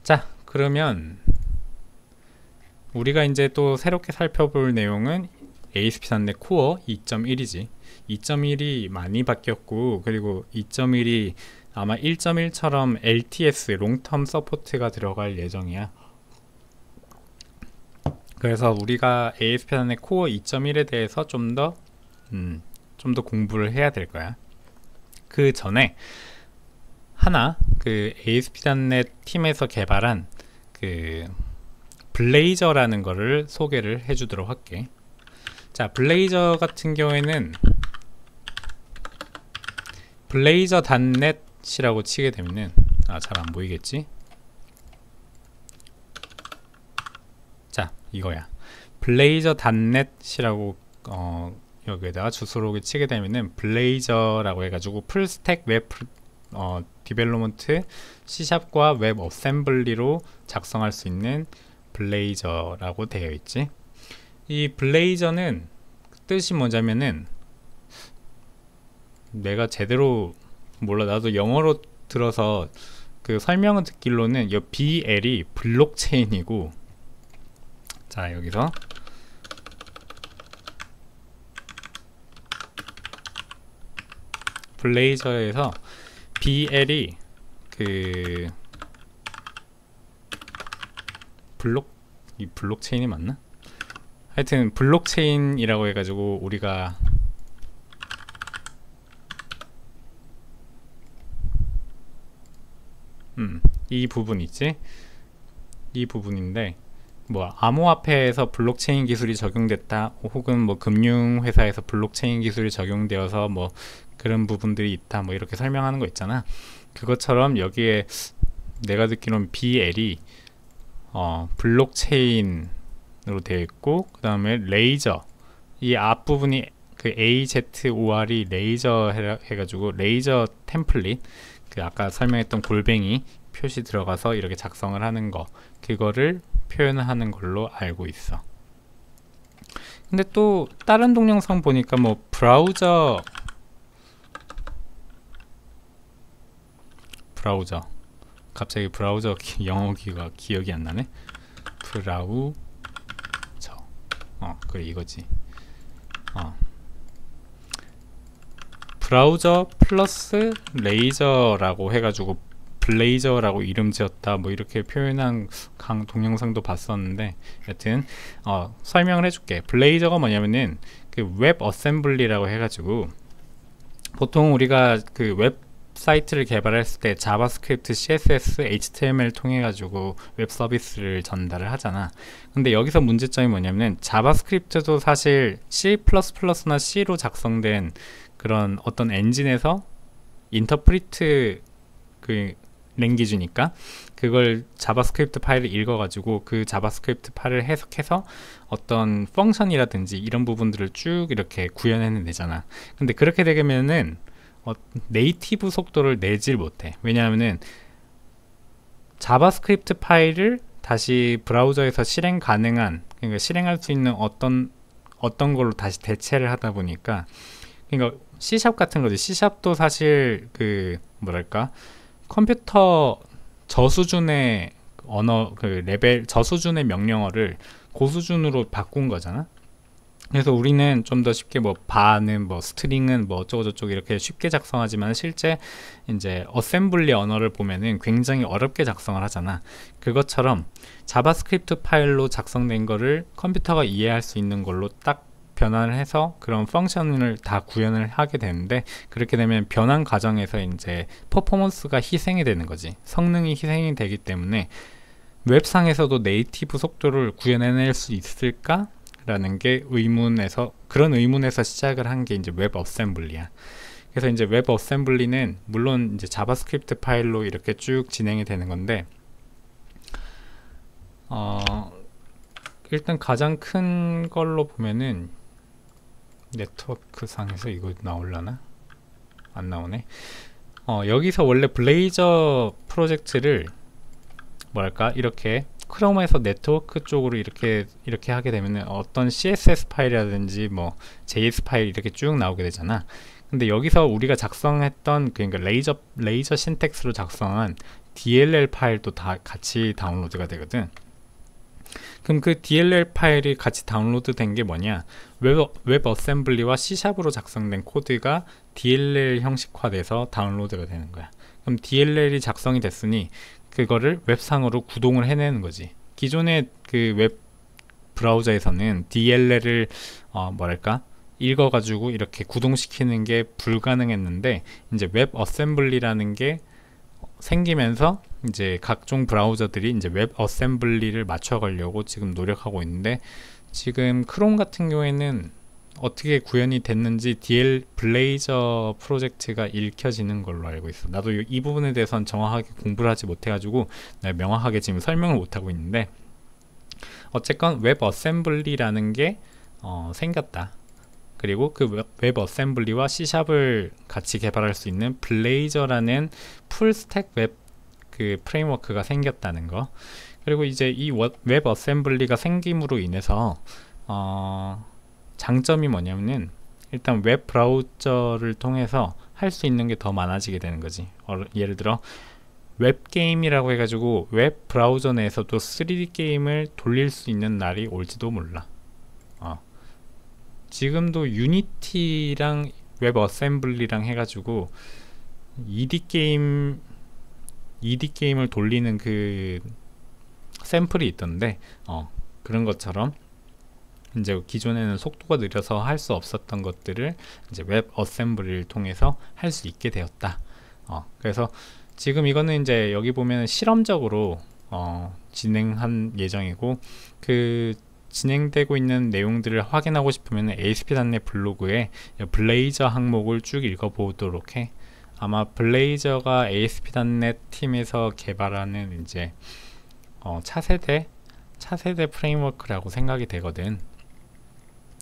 A: 자, 그러면 우리가 이제 또 새롭게 살펴볼 내용은 ASP.NET Core 2.1이지. 2.1이 많이 바뀌었고, 그리고 2.1이 아마 1.1처럼 LTS, 롱텀 서포트가 들어갈 예정이야. 그래서 우리가 ASP.NET Core 2.1에 대해서 좀 더 공부를 해야 될 거야. 그 전에 하나 그 ASP.NET 팀에서 개발한 그 블레이저라는 거를 소개를 해주도록 할게. 자, 블레이저 같은 경우에는 blazor.net이라고 치게 되면은 잘 안 보이겠지? 자, 이거야. blazor.net이라고 여기에다가 주소록을 치게 되면은 블레이저라고 해가지고 풀스택 웹 디벨로먼트 C샵과 웹 어셈블리로 작성할 수 있는 블레이저라고 되어 있지. 이 블레이저는 뜻이 뭐냐면은 내가 제대로 몰라. 나도 영어로 들어서 그 설명을 듣기로는 이 BL이 블록체인이고, 자, 여기서 블레이저에서 BL이 그 이 블록체인이 맞나? 하여튼 블록체인이라고 해가지고 우리가 이 부분 있지? 이 부분인데 뭐 암호화폐에서 블록체인 기술이 적용됐다, 혹은 뭐 금융회사에서 블록체인 기술이 적용되어서 뭐 그런 부분들이 있다, 뭐 이렇게 설명하는 거 있잖아. 그것처럼 여기에 내가 듣기로는 BL이 블록체인으로 되어 있고, 그 다음에 레이저, 이 앞부분이 그 AZOR이 레이저 해가지고 레이저 템플릿, 그 아까 설명했던 골뱅이 표시 들어가서 이렇게 작성을 하는 거, 그거를 표현하는 걸로 알고 있어. 근데 또 다른 동영상 보니까 뭐 브라우저 갑자기 브라우저 영어기가 기억이 안 나네. 브라우저 그래, 이거지. 브라우저 플러스 레이저라고 해가지고 블레이저라고 이름 지었다, 뭐 이렇게 표현한 동영상도 봤었는데, 여튼 설명을 해줄게. 블레이저가 뭐냐면은 그 웹 어셈블리라고 해가지고, 보통 우리가 그 웹사이트를 개발했을 때 자바스크립트, CSS, HTML 통해 가지고 웹 서비스를 전달을 하잖아. 근데 여기서 문제점이 뭐냐면은 자바스크립트도 사실 C++나 C로 작성된 그런 어떤 엔진에서 인터프리트 그 랭귀지니까 그걸 자바스크립트 파일을 읽어가지고 그 자바스크립트 파일을 해석해서 어떤 펑션이라든지 이런 부분들을 쭉 이렇게 구현해내는 되잖아. 근데 그렇게 되면은 네이티브 속도를 내질 못해. 왜냐하면은 자바스크립트 파일을 다시 브라우저에서 실행 가능한, 그러니까 실행할 수 있는 어떤 걸로 다시 대체를 하다 보니까, 그러니까 C샵 같은 거지. C샵도 사실 그 뭐랄까, 컴퓨터 저수준의 언어, 그 레벨 저수준의 명령어를 고수준으로 바꾼 거잖아. 그래서 우리는 좀 더 쉽게 뭐 바는 뭐 스트링은 뭐 어쩌고 저쩌고 이렇게 쉽게 작성하지만, 실제 이제 어셈블리 언어를 보면은 굉장히 어렵게 작성을 하잖아. 그것처럼 자바스크립트 파일로 작성된 거를 컴퓨터가 이해할 수 있는 걸로 딱 변환을 해서 그런 펑션을 다 구현을 하게 되는데, 그렇게 되면 변환 과정에서 이제 퍼포먼스가 희생이 되는 거지. 성능이 희생이 되기 때문에 웹상에서도 네이티브 속도를 구현해낼 수 있을까? 라는 게 그런 의문에서 시작을 한 게 이제 웹 어셈블리야. 그래서 이제 웹 어셈블리는 물론 이제 자바스크립트 파일로 이렇게 쭉 진행이 되는 건데, 일단 가장 큰 걸로 보면은 네트워크 상에서 이거 나올라나? 안 나오네. 여기서 원래 블레이저 프로젝트를 뭐랄까 이렇게 크롬에서 네트워크 쪽으로 이렇게 하게 되면은 어떤 CSS 파일이라든지 뭐 JS 파일 이렇게 쭉 나오게 되잖아. 근데 여기서 우리가 작성했던 그러니까 레이저 신텍스로 작성한 DLL 파일도 다 같이 다운로드가 되거든. 그럼 그 DLL 파일이 같이 다운로드 된 게 뭐냐, 웹 어셈블리와 C샵으로 작성된 코드가 DLL 형식화돼서 다운로드가 되는 거야. 그럼 DLL이 작성이 됐으니 그거를 웹상으로 구동을 해내는 거지. 기존의 그 웹 브라우저에서는 DLL을 뭐랄까 읽어가지고 이렇게 구동시키는 게 불가능했는데, 이제 웹 어셈블리라는 게 생기면서 이제 각종 브라우저들이 이제 웹 어셈블리를 맞춰가려고 지금 노력하고 있는데, 지금 크롬 같은 경우에는 어떻게 구현이 됐는지 블레이저 프로젝트가 읽혀지는 걸로 알고 있어. 나도 이 부분에 대해서는 정확하게 공부를 하지 못해가지고 내가 명확하게 지금 설명을 못하고 있는데, 어쨌건 웹 어셈블리라는 게 생겼다. 그리고 그 웹 어셈블리와 C샵을 같이 개발할 수 있는 블레이저라는 풀스택 웹 그 프레임워크가 생겼다는 거. 그리고 이제 이 웹 어셈블리가 생김으로 인해서 장점이 뭐냐면은 일단 웹 브라우저를 통해서 할 수 있는 게 더 많아지게 되는 거지. 예를 들어 웹 게임이라고 해가지고 웹 브라우저 내에서도 3D 게임을 돌릴 수 있는 날이 올지도 몰라. 지금도 유니티랑 웹 어셈블리랑 해가지고 ED 게임을 돌리는 그 샘플이 있던데, 그런 것처럼 이제 기존에는 속도가 느려서 할 수 없었던 것들을 이제 웹 어셈블리를 통해서 할 수 있게 되었다. 그래서 지금 이거는 이제 여기 보면 실험적으로 진행한 예정이고, 그 진행되고 있는 내용들을 확인하고 싶으면 ASP.NET 블로그에 블레이저 항목을 쭉 읽어보도록 해. 아마 블레이저가 ASP.NET 팀에서 개발하는 이제 차세대 프레임워크라고 생각이 되거든.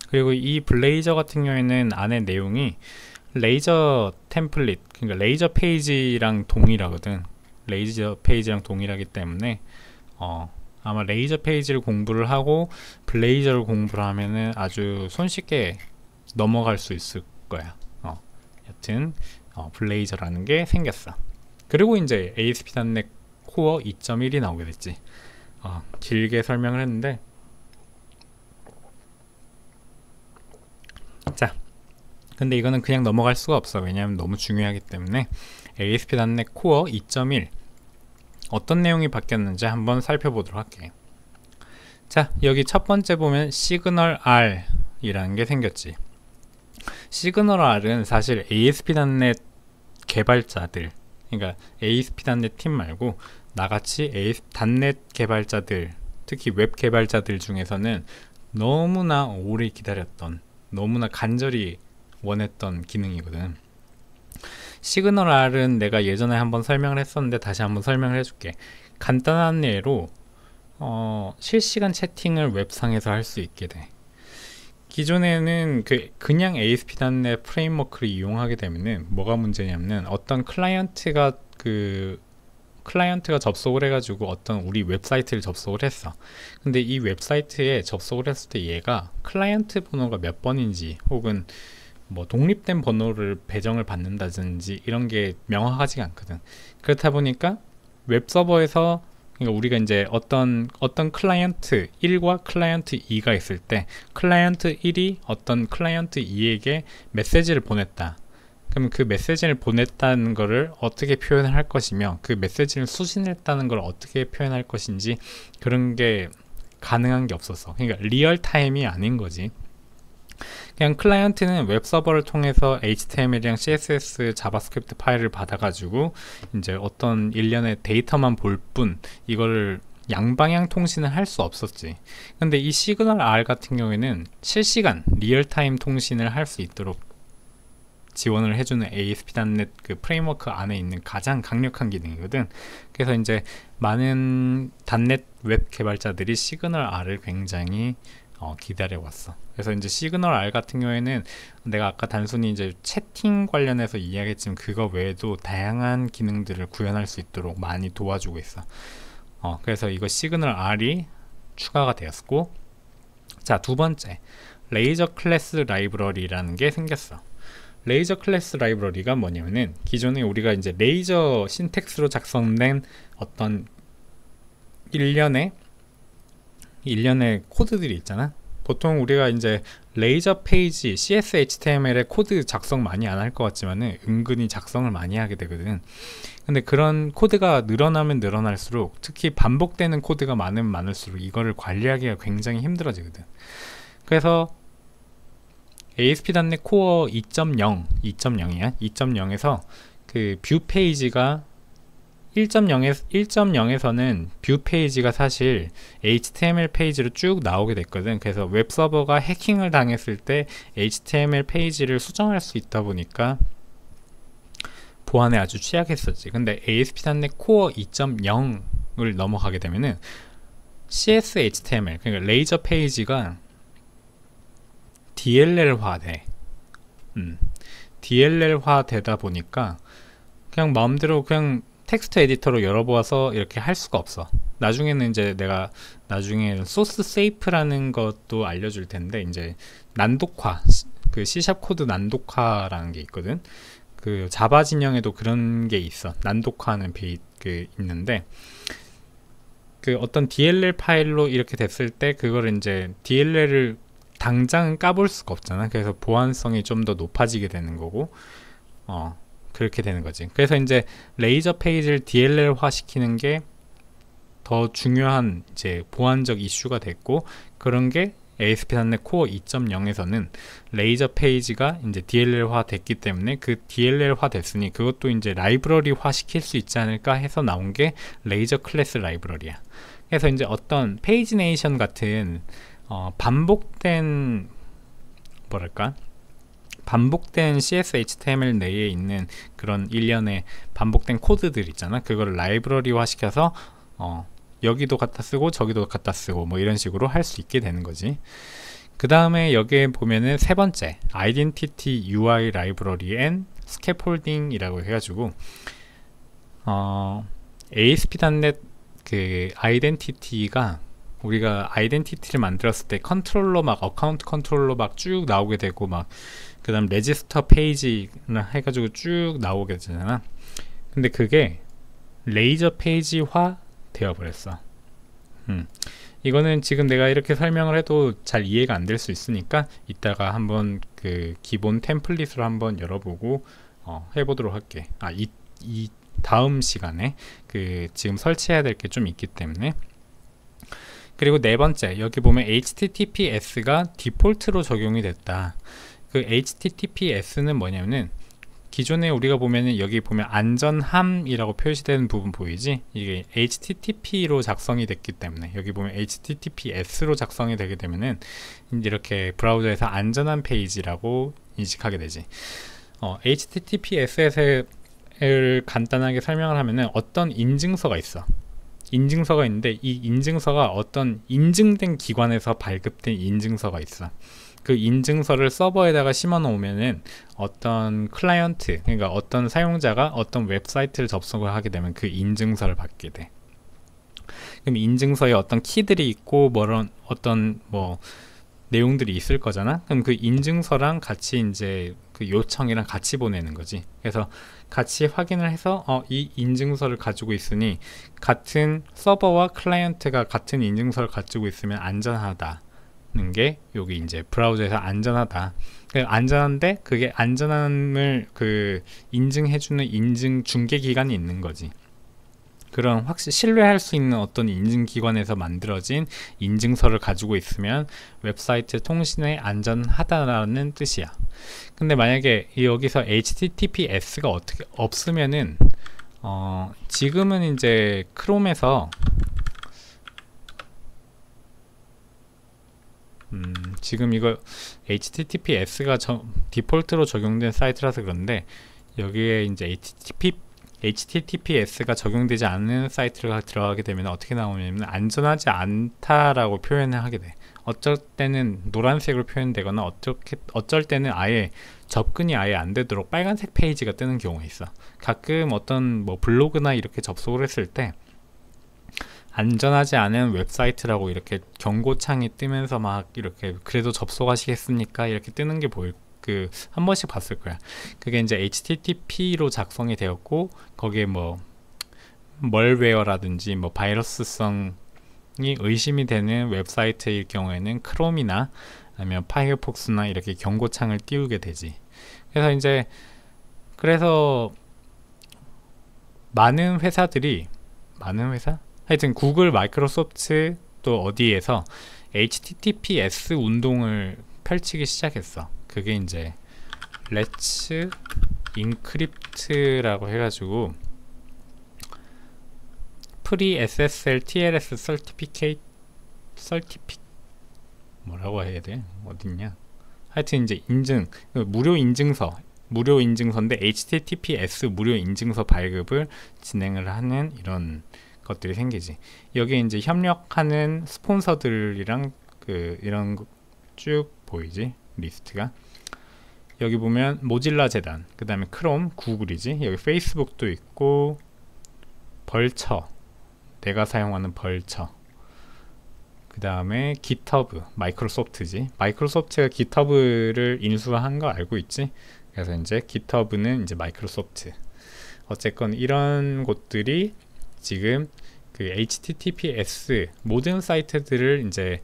A: 그리고 이 블레이저 같은 경우에는 안에 내용이 레이저 템플릿, 그러니까 레이저 페이지랑 동일하거든. 레이저 페이지랑 동일하기 때문에 아마 레이저 페이지를 공부를 하고 블레이저를 공부를 하면은 아주 손쉽게 넘어갈 수 있을 거야. 여튼 블레이저라는 게 생겼어. 그리고 이제 ASP.NET 코어 2.1이 나오게 됐지. 길게 설명을 했는데, 자, 근데 이거는 그냥 넘어갈 수가 없어. 왜냐하면 너무 중요하기 때문에. ASP.NET 코어 2.1 어떤 내용이 바뀌었는지 한번 살펴보도록 할게. 자, 여기 첫 번째 보면 시그널 R 이라는 게 생겼지. 시그널 R은 사실 ASP.NET 개발자들, 그러니까 ASP.NET 팀 말고 나같이 .NET 개발자들, 특히 웹 개발자들 중에서는 너무나 오래 기다렸던, 너무나 간절히 원했던 기능이거든. 시그널 R은 내가 예전에 한번 설명을 했었는데 다시 한번 설명을 해줄게. 간단한 예로 실시간 채팅을 웹상에서 할 수 있게 돼. 기존에는 그냥 ASP.NET 프레임워크를 이용하게 되면은 뭐가 문제냐면은 어떤 클라이언트가 접속을 해가지고 어떤 우리 웹사이트를 접속을 했어. 근데 이 웹사이트에 접속을 했을 때 얘가 클라이언트 번호가 몇 번인지 혹은 뭐 독립된 번호를 배정을 받는다든지 이런 게 명확하지가 않거든. 그렇다 보니까 웹서버에서, 그러니까 우리가 이제 어떤 클라이언트 1과 클라이언트 2가 있을 때 클라이언트 1이 어떤 클라이언트 2에게 메시지를 보냈다. 그럼 그 메시지를 보냈다는 것을 어떻게 표현을 할 것이며 그 메시지를 수신했다는 걸 어떻게 표현할 것인지 그런 게 가능한 게 없었어. 그러니까 리얼타임이 아닌 거지. 그냥 클라이언트는 웹서버를 통해서 HTML이랑 CSS, 자바스크립트 파일을 받아가지고 이제 어떤 일련의 데이터만 볼 뿐 이거를 양방향 통신을 할 수 없었지. 근데 이 시그널 R 같은 경우에는 실시간 리얼타임 통신을 할 수 있도록 지원을 해주는 ASP.NET 그 프레임워크 안에 있는 가장 강력한 기능이거든. 그래서 이제 많은 .NET 웹 개발자들이 시그널 R을 굉장히 기다려왔어. 그래서 이제 시그널 R 같은 경우에는 내가 아까 단순히 이제 채팅 관련해서 이야기했지만 그거 외에도 다양한 기능들을 구현할 수 있도록 많이 도와주고 있어. 그래서 이거 시그널 R이 추가가 되었고, 자, 두 번째, 레이저 클래스 라이브러리라는 게 생겼어. 레이저 클래스 라이브러리가 뭐냐면은 기존에 우리가 이제 레이저 신텍스로 작성된 어떤 일련의 코드들이 있잖아. 보통 우리가 이제 레이저 페이지 CS HTML에 코드 작성 많이 안 할 것 같지만은 은근히 작성을 많이 하게 되거든. 근데 그런 코드가 늘어나면 늘어날수록, 특히 반복되는 코드가 많으면 많을수록 이거를 관리하기가 굉장히 힘들어지거든. 그래서 ASP.NET Core 2.0이야. 2.0에서 그 뷰 페이지가 1.0에서는 뷰 페이지가 사실 HTML 페이지로 쭉 나오게 됐거든. 그래서 웹 서버가 해킹을 당했을 때 HTML 페이지를 수정할 수 있다 보니까 보안에 아주 취약했었지. 근데 ASP.NET Core 2.0을 넘어가게 되면은 CS HTML, 그러니까 레이저 페이지가 DLL화 돼. DLL화 되다 보니까 그냥 마음대로 그냥 텍스트 에디터로 열어보아서 이렇게 할 수가 없어. 나중에는 이제 내가 나중에 소스 세이프라는 것도 알려줄 텐데, 이제 난독화, 그 C샵 코드 난독화라는 게 있거든. 그 자바 진영에도 그런 게 있어. 난독화하는 그 있는데, 그 어떤 DLL 파일로 이렇게 됐을 때 그걸 이제 DLL을 당장은 까볼 수가 없잖아. 그래서 보안성이 좀 더 높아지게 되는 거고, 그렇게 되는 거지. 그래서 이제 레이저 페이지를 DLL화 시키는 게 더 중요한 이제 보안적 이슈가 됐고, 그런 게 ASP.NET Core 2.0에서는 레이저 페이지가 이제 DLL화 됐기 때문에, 그 DLL화 됐으니 그것도 이제 라이브러리화 시킬 수 있지 않을까 해서 나온 게 레이저 클래스 라이브러리야. 그래서 이제 어떤 페이지네이션 같은 반복된 CS HTML 내에 있는 그런 일련의 반복된 코드들 있잖아. 그거를 라이브러리화 시켜서 여기도 갖다 쓰고 저기도 갖다 쓰고 뭐 이런 식으로 할 수 있게 되는 거지. 그 다음에 여기에 보면은 세 번째, Identity UI Library and Scaffolding 이라고 해가지고 ASP.NET 그 아이덴티티가, 우리가 아이덴티티를 만들었을 때 컨트롤러 막 어카운트 컨트롤러 막 쭉 나오게 되고, 막 그 다음 레지스터 페이지나 해가지고 쭉 나오게 되잖아. 근데 그게 레이저 페이지화 되어버렸어. 이거는 지금 내가 이렇게 설명을 해도 잘 이해가 안 될 수 있으니까 이따가 한번 그 기본 템플릿으로 한번 열어보고 해보도록 할게. 이 다음 시간에 그 지금 설치해야 될 게 좀 있기 때문에. 그리고 네 번째, 여기 보면 HTTPS가 디폴트로 적용이 됐다. 그 HTTPS는 뭐냐면은 기존에 우리가 보면은 여기 보면 안전함이라고 표시되는 부분 보이지? 이게 HTTP로 작성이 됐기 때문에, 여기 보면 HTTPS로 작성이 되게 되면은 이렇게 브라우저에서 안전한 페이지라고 인식하게 되지. HTTPS를 간단하게 설명을 하면은 어떤 인증서가 있어. 인증서가 있는데 이 인증서가 어떤 인증된 기관에서 발급된 인증서가 있어. 그 인증서를 서버에다가 심어 놓으면은 어떤 클라이언트, 그러니까 어떤 사용자가 어떤 웹사이트를 접속을 하게 되면 그 인증서를 받게 돼. 그럼 인증서에 어떤 키들이 있고 어떤 내용들이 있을 거잖아. 그럼 그 인증서랑 같이 이제 그 요청이랑 같이 보내는 거지. 그래서 같이 확인을 해서 이 인증서를 가지고 있으니 같은 서버와 클라이언트가 같은 인증서를 가지고 있으면 안전하다. 게 여기 이제 브라우저에서 안전하다. 안전한데 그게 안전함을 그 인증해주는 인증 중개 기관이 있는 거지. 그런 확실히 신뢰할 수 있는 어떤 인증기관에서 만들어진 인증서를 가지고 있으면 웹사이트 통신에 안전하다라는 뜻이야. 근데 만약에 여기서 HTTPS가 어떻게 없으면은 지금은 이제 크롬에서 지금 이거 HTTPS가 디폴트로 적용된 사이트라서 그런데 여기에 이제 HTTPS가 적용되지 않는 사이트가 들어가게 되면 어떻게 나오냐면 안전하지 않다라고 표현을 하게 돼. 어쩔 때는 노란색으로 표현되거나 어쩔 때는 아예 접근이 아예 안 되도록 빨간색 페이지가 뜨는 경우가 있어. 가끔 어떤 뭐 블로그나 이렇게 접속을 했을 때 안전하지 않은 웹사이트라고 이렇게 경고창이 뜨면서 막 이렇게 그래도 접속하시겠습니까? 이렇게 뜨는 게 한 번씩 봤을 거야. 그게 이제 HTTP로 작성이 되었고 거기에 뭐 멀웨어라든지 뭐 바이러스성이 의심이 되는 웹사이트일 경우에는 크롬이나 아니면 파이어폭스나 이렇게 경고창을 띄우게 되지. 그래서 많은 회사? 하여튼 구글, 마이크로소프트 또 어디에서 HTTPS 운동을 펼치기 시작했어. 그게 이제 Let's Encrypt라고 해가지고 Pre-SSL TLS 뭐라고 해야 돼? 어딨냐? 하여튼 이제 무료 인증서인데 HTTPS 무료 인증서 발급을 진행을 하는 이런 것들이 생기지. 여기에 이제 협력하는 스폰서들이랑 이런 거 쭉 보이지? 리스트가. 여기 보면 모질라 재단, 그 다음에 크롬, 구글이지. 여기 페이스북도 있고 벌처, 내가 사용하는 벌처, 그 다음에 깃허브, 마이크로소프트지. 마이크로소프트가 깃허브를 인수한 거 알고 있지? 그래서 이제 깃허브는 이제 마이크로소프트. 어쨌건 이런 곳들이 지금 그 HTTPS 모든 사이트들을 이제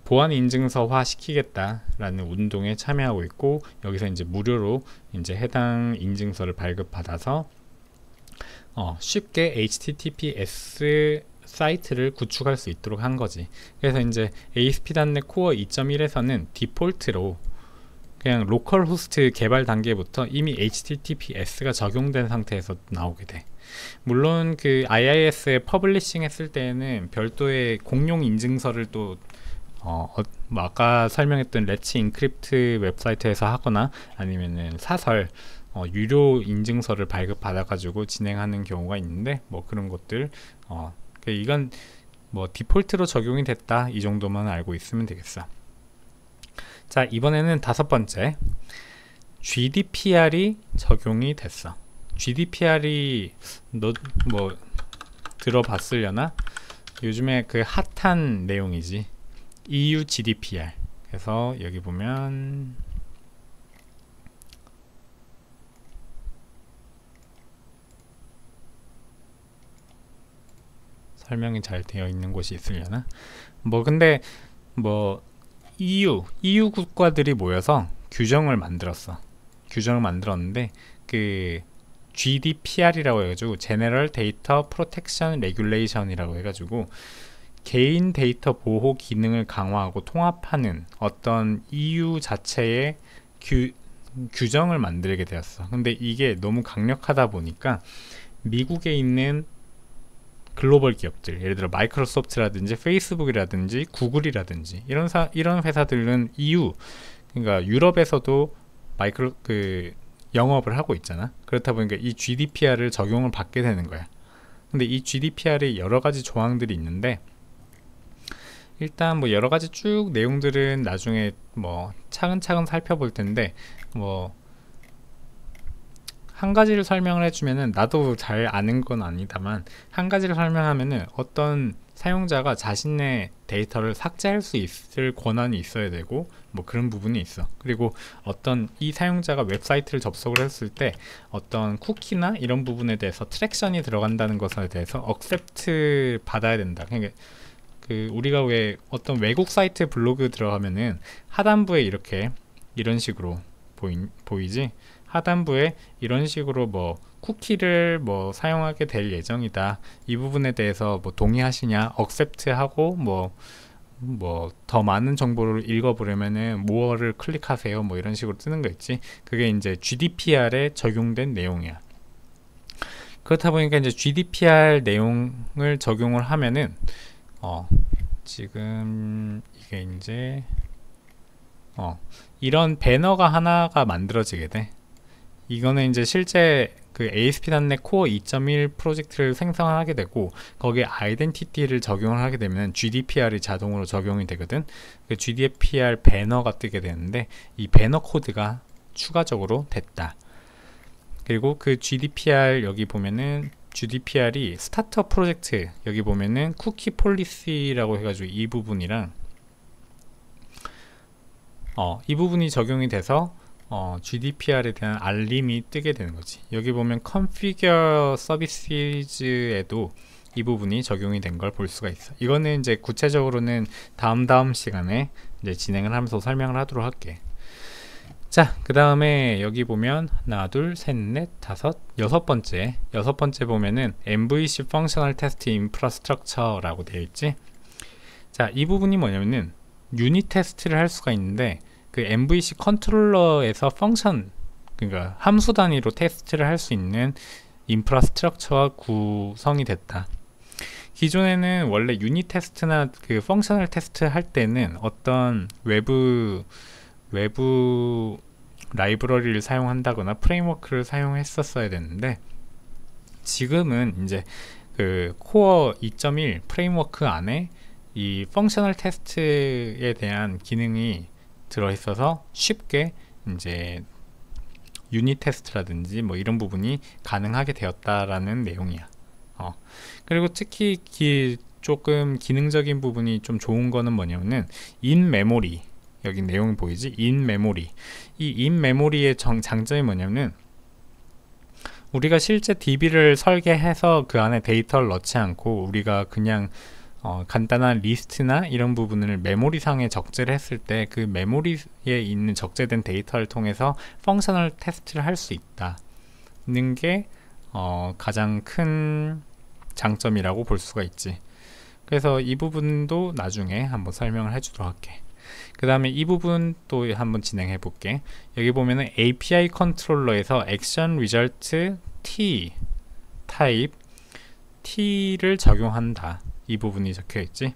A: 보안 인증서화 시키겠다라는 운동에 참여하고 있고, 여기서 이제 무료로 이제 해당 인증서를 발급받아서 쉽게 HTTPS 사이트를 구축할 수 있도록 한 거지. 그래서 이제 ASP.NET Core 2.1에서는 디폴트로 그냥 로컬 호스트 개발 단계부터 이미 HTTPS가 적용된 상태에서 나오게 돼. 물론 그 IIS에 퍼블리싱 했을 때는 별도의 공용 인증서를 또 뭐 아까 설명했던 Let's Encrypt 웹사이트에서 하거나 아니면은 사설 유료 인증서를 발급받아 가지고 진행하는 경우가 있는데, 뭐 그런 것들 이건 뭐 디폴트로 적용이 됐다, 이 정도만 알고 있으면 되겠어. 자, 이번에는 5번째, GDPR이 적용이 됐어. GDPR이 너 뭐 들어봤으려나? 요즘에 그 핫한 내용이지. EU GDPR. 그래서 여기 보면 설명이 잘 되어 있는 곳이 있으려나? 근데 EU 국가들이 모여서 규정을 만들었는데 그 GDPR이라고 해가지고 General Data Protection Regulation이라고 해가지고 개인 데이터 보호 기능을 강화하고 통합하는 어떤 EU 자체의 규정을 만들게 되었어. 근데 이게 너무 강력하다 보니까 미국에 있는 글로벌 기업들, 예를 들어 마이크로소프트라든지 페이스북이라든지 구글이라든지 이런 회사들은 EU, 그러니까 유럽에서도 영업을 하고 있잖아. 그렇다 보니까 이 GDPR을 적용을 받게 되는 거야. 근데 이 GDPR에 여러 가지 조항들이 있는데, 일단 뭐 여러 가지 쭉 내용들은 나중에 뭐 차근차근 살펴볼 텐데, 한 가지를 설명을 해주면은, 나도 잘 아는 건 아니다만 한 가지를 설명하면은 어떤 사용자가 자신의 데이터를 삭제할 수 있을 권한이 있어야 되고, 뭐 그런 부분이 있어. 그리고 어떤 이 사용자가 웹사이트를 접속을 했을 때 어떤 쿠키나 이런 부분에 대해서 트랙션이 들어간다는 것에 대해서 accept 받아야 된다. 그러니까 우리가 왜 어떤 외국 사이트 블로그 들어가면은 하단부에 이런 식으로 보이지? 하단부에 이런 식으로 뭐 쿠키를 뭐 사용하게 될 예정이다, 이 부분에 대해서 뭐 동의하시냐, accept 하고 뭐 더 많은 정보를 읽어보려면은 more를 클릭하세요, 뭐 이런 식으로 뜨는 거 있지. 그게 이제 GDPR에 적용된 내용이야. 그렇다 보니까 이제 GDPR 내용을 적용을 하면은 지금 이게 이제 이런 배너가 하나가 만들어지게 돼. 이거는 이제 실제 그 ASP.NET Core 2.1 프로젝트를 생성하게 되고 거기에 아이덴티티를 적용을 하게 되면 GDPR이 자동으로 적용이 되거든. 그 GDPR 배너가 뜨게 되는데 이 배너 코드가 추가적으로 됐다. 그리고 그 GDPR 여기 보면은 GDPR이 스타트업 프로젝트 여기 보면은 쿠키 폴리시라고 해가지고 이 부분이랑 이 부분이 적용이 돼서 GDPR에 대한 알림이 뜨게 되는 거지. 여기 보면 Configure Services에도 이 부분이 적용이 된 걸 볼 수가 있어. 이거는 이제 구체적으로는 다음 시간에 이제 진행을 하면서 설명을 하도록 할게. 자, 그 다음에 여기 보면 하나, 둘, 셋, 넷, 다섯, 여섯 번째 보면은 MVC Functional Test Infrastructure라고 되어 있지. 자, 이 부분이 뭐냐면은 유닛 테스트를 할 수가 있는데 그 MVC 컨트롤러에서 펑션, 그러니까 함수 단위로 테스트를 할 수 있는 인프라스트럭처가 구성이 됐다. 기존에는 원래 유닛 테스트나 그 펑셔널 테스트 할 때는 어떤 외부 라이브러리를 사용한다거나 프레임워크를 사용했었어야 되는데 지금은 이제 그 코어 2.1 프레임워크 안에 이 펑셔널 테스트에 대한 기능이 들어있어서 쉽게 이제 유닛 테스트라든지 뭐 이런 부분이 가능하게 되었다라는 내용이야. 그리고 특히 조금 기능적인 부분이 좀 좋은 거는 뭐냐면은 인 메모리, 여기 내용이 보이지? 인 메모리. 이 인 메모리의 장점이 뭐냐면 우리가 실제 DB를 설계해서 그 안에 데이터를 넣지 않고 우리가 그냥 간단한 리스트나 이런 부분을 메모리상에 적재를 했을 때 그 메모리에 있는 적재된 데이터를 통해서 펑셔널 테스트를 할 수 있다는 게 가장 큰 장점이라고 볼 수가 있지. 그래서 이 부분도 나중에 한번 설명을 해주도록 할게. 그 다음에 이 부분 또 한번 진행해 볼게. 여기 보면은 API 컨트롤러에서 액션 리절트 T 타입 T를 적용한다, 이 부분이 적혀 있지.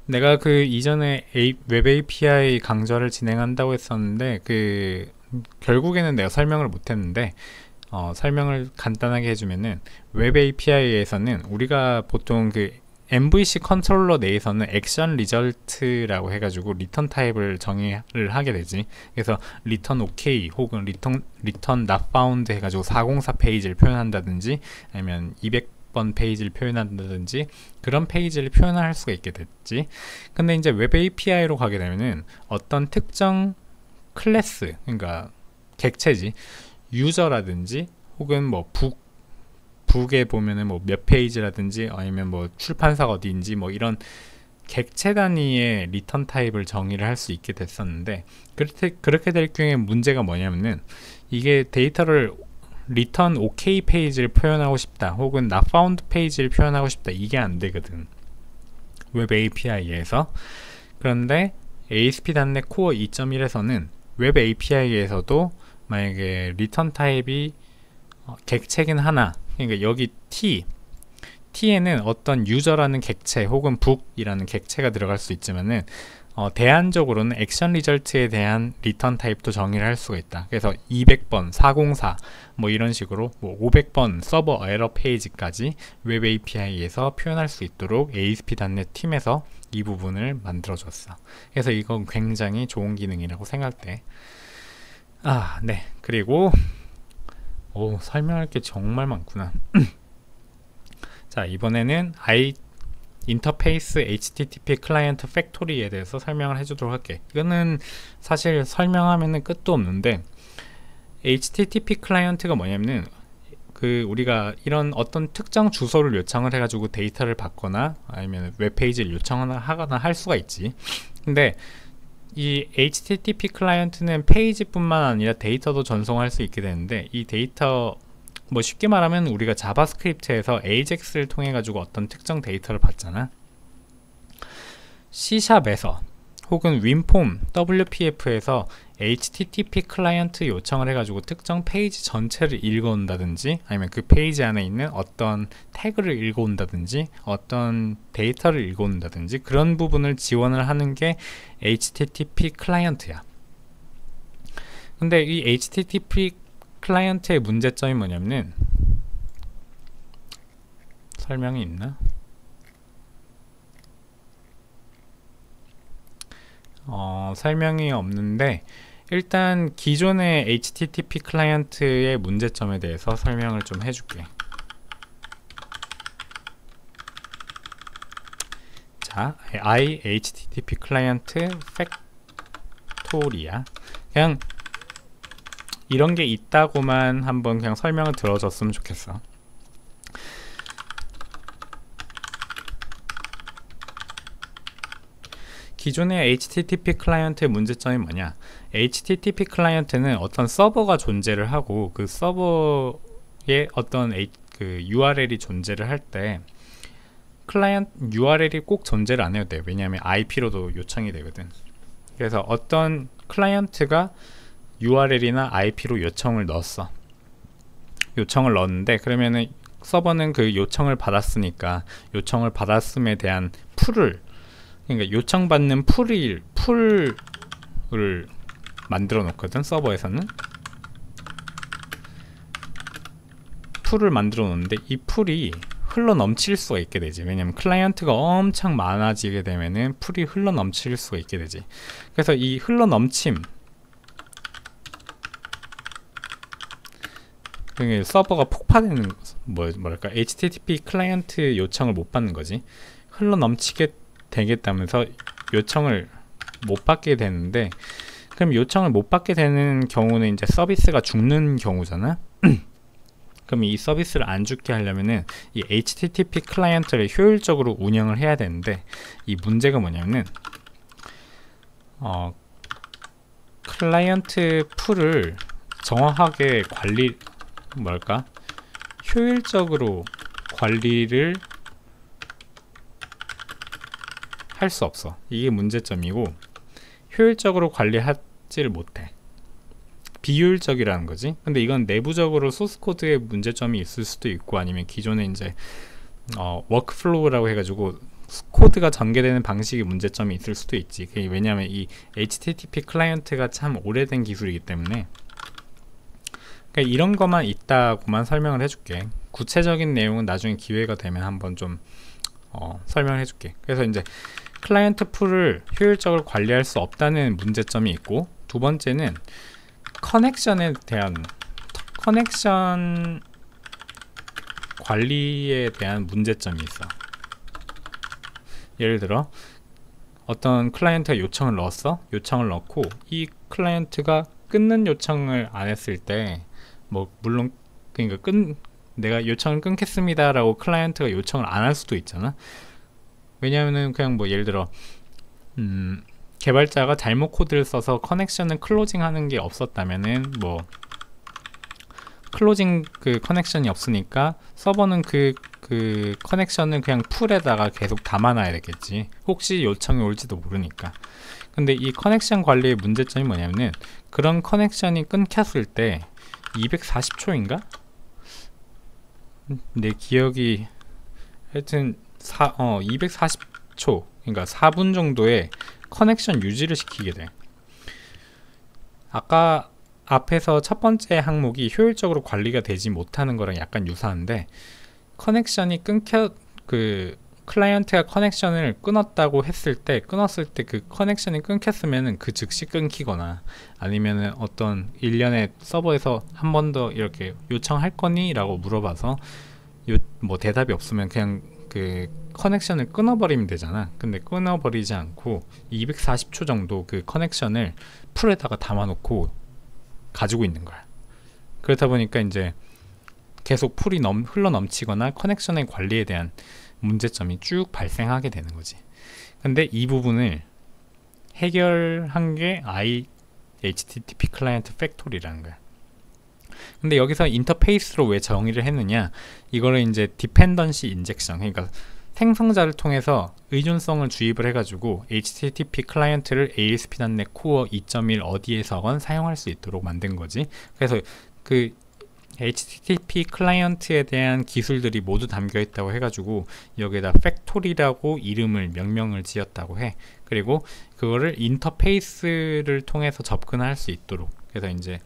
A: 내가 그 이전에 웹 API 강좌를 진행한다고 했었는데 그 결국에는 내가 설명을 못 했는데 설명을 간단하게 해주면은 웹 API에서는 우리가 보통 그 MVC 컨트롤러 내에서는 액션 리절트라고 해가지고 리턴 타입을 정의를 하게 되지. 그래서 리턴 OK 혹은 리턴 not found 해가지고 404 페이지를 표현한다든지 아니면 200번 페이지를 표현한다든지 그런 페이지를 표현할 수가 있게 됐지. 근데 이제 웹 API로 가게 되면은 어떤 특정 클래스, 그러니까 객체지, 유저라든지 혹은 뭐 북에 보면은 뭐 몇 페이지라든지 아니면 뭐 출판사가 어디인지 뭐 이런 객체 단위의 리턴 타입을 정의를 할 수 있게 됐었는데 그렇게 될 경우에 문제가 뭐냐면은 이게 데이터를 리턴 OK 페이지를 표현하고 싶다 혹은 not found 페이지를 표현하고 싶다, 이게 안 되거든, 웹 API에서. 그런데 ASP.NET Core 2.1에서는 웹 API에서도 만약에 리턴 타입이 객체긴 하나, 그러니까 여기 T에는 어떤 유저라는 객체 혹은 북이라는 객체가 들어갈 수 있지만은 대안적으로는 액션 리절트에 대한 리턴 타입도 정의를 할 수가 있다. 그래서 200번, 404 뭐 이런 식으로 뭐 500번 서버 에러 페이지까지 웹 API에서 표현할 수 있도록 ASP.NET 팀에서 이 부분을 만들어 줬어. 그래서 이건 굉장히 좋은 기능이라고 생각돼. 네. 그리고 설명할 게 정말 많구나. 자, 이번에는 인터페이스 HTTP 클라이언트 팩토리에 대해서 설명을 해주도록 할게. 이거는 사실 설명하면은 끝도 없는데, HTTP 클라이언트가 뭐냐면은 그 우리가 이런 어떤 특정 주소를 요청을 해가지고 데이터를 받거나 아니면 웹페이지를 요청하거나 할 수가 있지. 근데 이 HTTP 클라이언트는 페이지뿐만 아니라 데이터도 전송할 수 있게 되는데, 이 데이터 뭐 쉽게 말하면 우리가 자바스크립트에서 AJAX를 통해 가지고 어떤 특정 데이터를 받잖아. C샵에서 혹은 윈폼 WPF에서 HTTP 클라이언트 요청을 해가지고 특정 페이지 전체를 읽어온다든지, 아니면 그 페이지 안에 있는 어떤 태그를 읽어온다든지, 어떤 데이터를 읽어온다든지, 그런 부분을 지원을 하는 게 HTTP 클라이언트야. 근데 이 HTTP 클라이언트의 문제점이 뭐냐면, 설명이 있나? 설명이 없는데, 일단 기존의 HTTP 클라이언트의 문제점에 대해서 설명을 좀 해줄게. 자, HTTP 클라이언트 팩토리야. 그냥 이런 게 있다고만 한번 그냥 설명을 들어줬으면 좋겠어. 기존의 HTTP 클라이언트의 문제점이 뭐냐? HTTP 클라이언트는 어떤 서버가 존재를 하고, 그 서버에 어떤 그 URL이 존재를 할 때 클라이언트 URL이 꼭 존재를 안 해도 돼. 왜냐하면 IP로도 요청이 되거든. 그래서 어떤 클라이언트가 URL이나 IP로 요청을 넣었어. 요청을 넣었는데, 그러면은 서버는 그 요청을 받았으니까 요청을 받았음에 대한 풀을, 그러니까 요청받는 풀을 만들어 놓거든. 서버에서는 풀을 만들어 놓는데, 이 풀이 흘러 넘칠 수가 있게 되지. 왜냐면 클라이언트가 엄청 많아지게 되면은 풀이 흘러 넘칠 수가 있게 되지. 그래서 이 흘러 넘침, 그러니까 서버가 폭파되는, 뭐랄까, HTTP 클라이언트 요청을 못 받는 거지. 흘러 넘치게 되겠다면서 요청을 못 받게 되는데, 그럼 요청을 못 받게 되는 경우는 이제 서비스가 죽는 경우잖아. 그럼 이 서비스를 안 죽게 하려면은 이 HTTP 클라이언트를 효율적으로 운영을 해야 되는데, 이 문제가 뭐냐면은 클라이언트 풀을 정확하게 효율적으로 관리를 할 수 없어. 이게 문제점이고, 효율적으로 관리하지를 못해. 비효율적이라는 거지. 근데 이건 내부적으로 소스 코드에 문제점이 있을 수도 있고, 아니면 기존에 이제 워크플로우라고 해가지고 코드가 전개되는 방식의 문제점이 있을 수도 있지. 왜냐하면 이 HTTP 클라이언트가 참 오래된 기술이기 때문에. 그러니까 이런 것만 있다고만 설명을 해줄게. 구체적인 내용은 나중에 기회가 되면 한번 좀 설명을 해줄게. 그래서 이제 클라이언트 풀을 효율적으로 관리할 수 없다는 문제점이 있고, 두 번째는 커넥션 관리에 대한 문제점이 있어. 예를 들어 어떤 클라이언트가 요청을 넣었어. 요청을 넣고 이 클라이언트가 끊는 요청을 안 했을 때, 물론 그러니까 내가 요청을 끊겠습니다 라고 클라이언트가 요청을 안 할 수도 있잖아. 왜냐하면은 그냥 예를 들어 개발자가 잘못 코드를 써서 커넥션을 클로징 하는 게 없었다면은, 클로징 그 커넥션이 없으니까 서버는 그 커넥션을 그냥 풀에다가 계속 담아놔야 되겠지. 혹시 요청이 올지도 모르니까. 근데 이 커넥션 관리의 문제점이 뭐냐면은, 그런 커넥션이 끊겼을 때 240초인가? 내 기억이 하여튼 240초, 그러니까 4분 정도의 커넥션 유지를 시키게 돼. 아까 앞에서 첫 번째 항목이 효율적으로 관리가 되지 못하는 거랑 약간 유사한데, 커넥션이 클라이언트가 커넥션을 끊었다고 했을 때, 끊었을 때 그 커넥션이 끊겼으면은 그 즉시 끊기거나, 아니면은 어떤 일련의 서버에서 한 번 더 이렇게 요청할 거니? 라고 물어봐서 대답이 없으면 그냥 그 커넥션을 끊어버리면 되잖아. 근데 끊어버리지 않고 240초 정도 그 커넥션을 풀에다가 담아놓고 가지고 있는 거야. 그렇다 보니까 이제 계속 풀이 흘러 넘치거나 커넥션의 관리에 대한 문제점이 쭉 발생하게 되는 거지. 근데 이 부분을 해결한 게 HTTP 클라이언트 팩토리라는 거야. 근데 여기서 인터페이스로 왜 정의를 했느냐, 이거를 이제 디펜던시 인젝션, 그러니까 생성자를 통해서 의존성을 주입을 해가지고 HTTP 클라이언트를 ASP.NET Core 2.1 어디에서건 사용할 수 있도록 만든 거지. 그래서 그 HTTP 클라이언트에 대한 기술들이 모두 담겨 있다고 해가지고 여기에다 팩토리라고 명명을 지었다고 해. 그리고 그거를 인터페이스를 통해서 접근할 수 있도록, 그래서 이제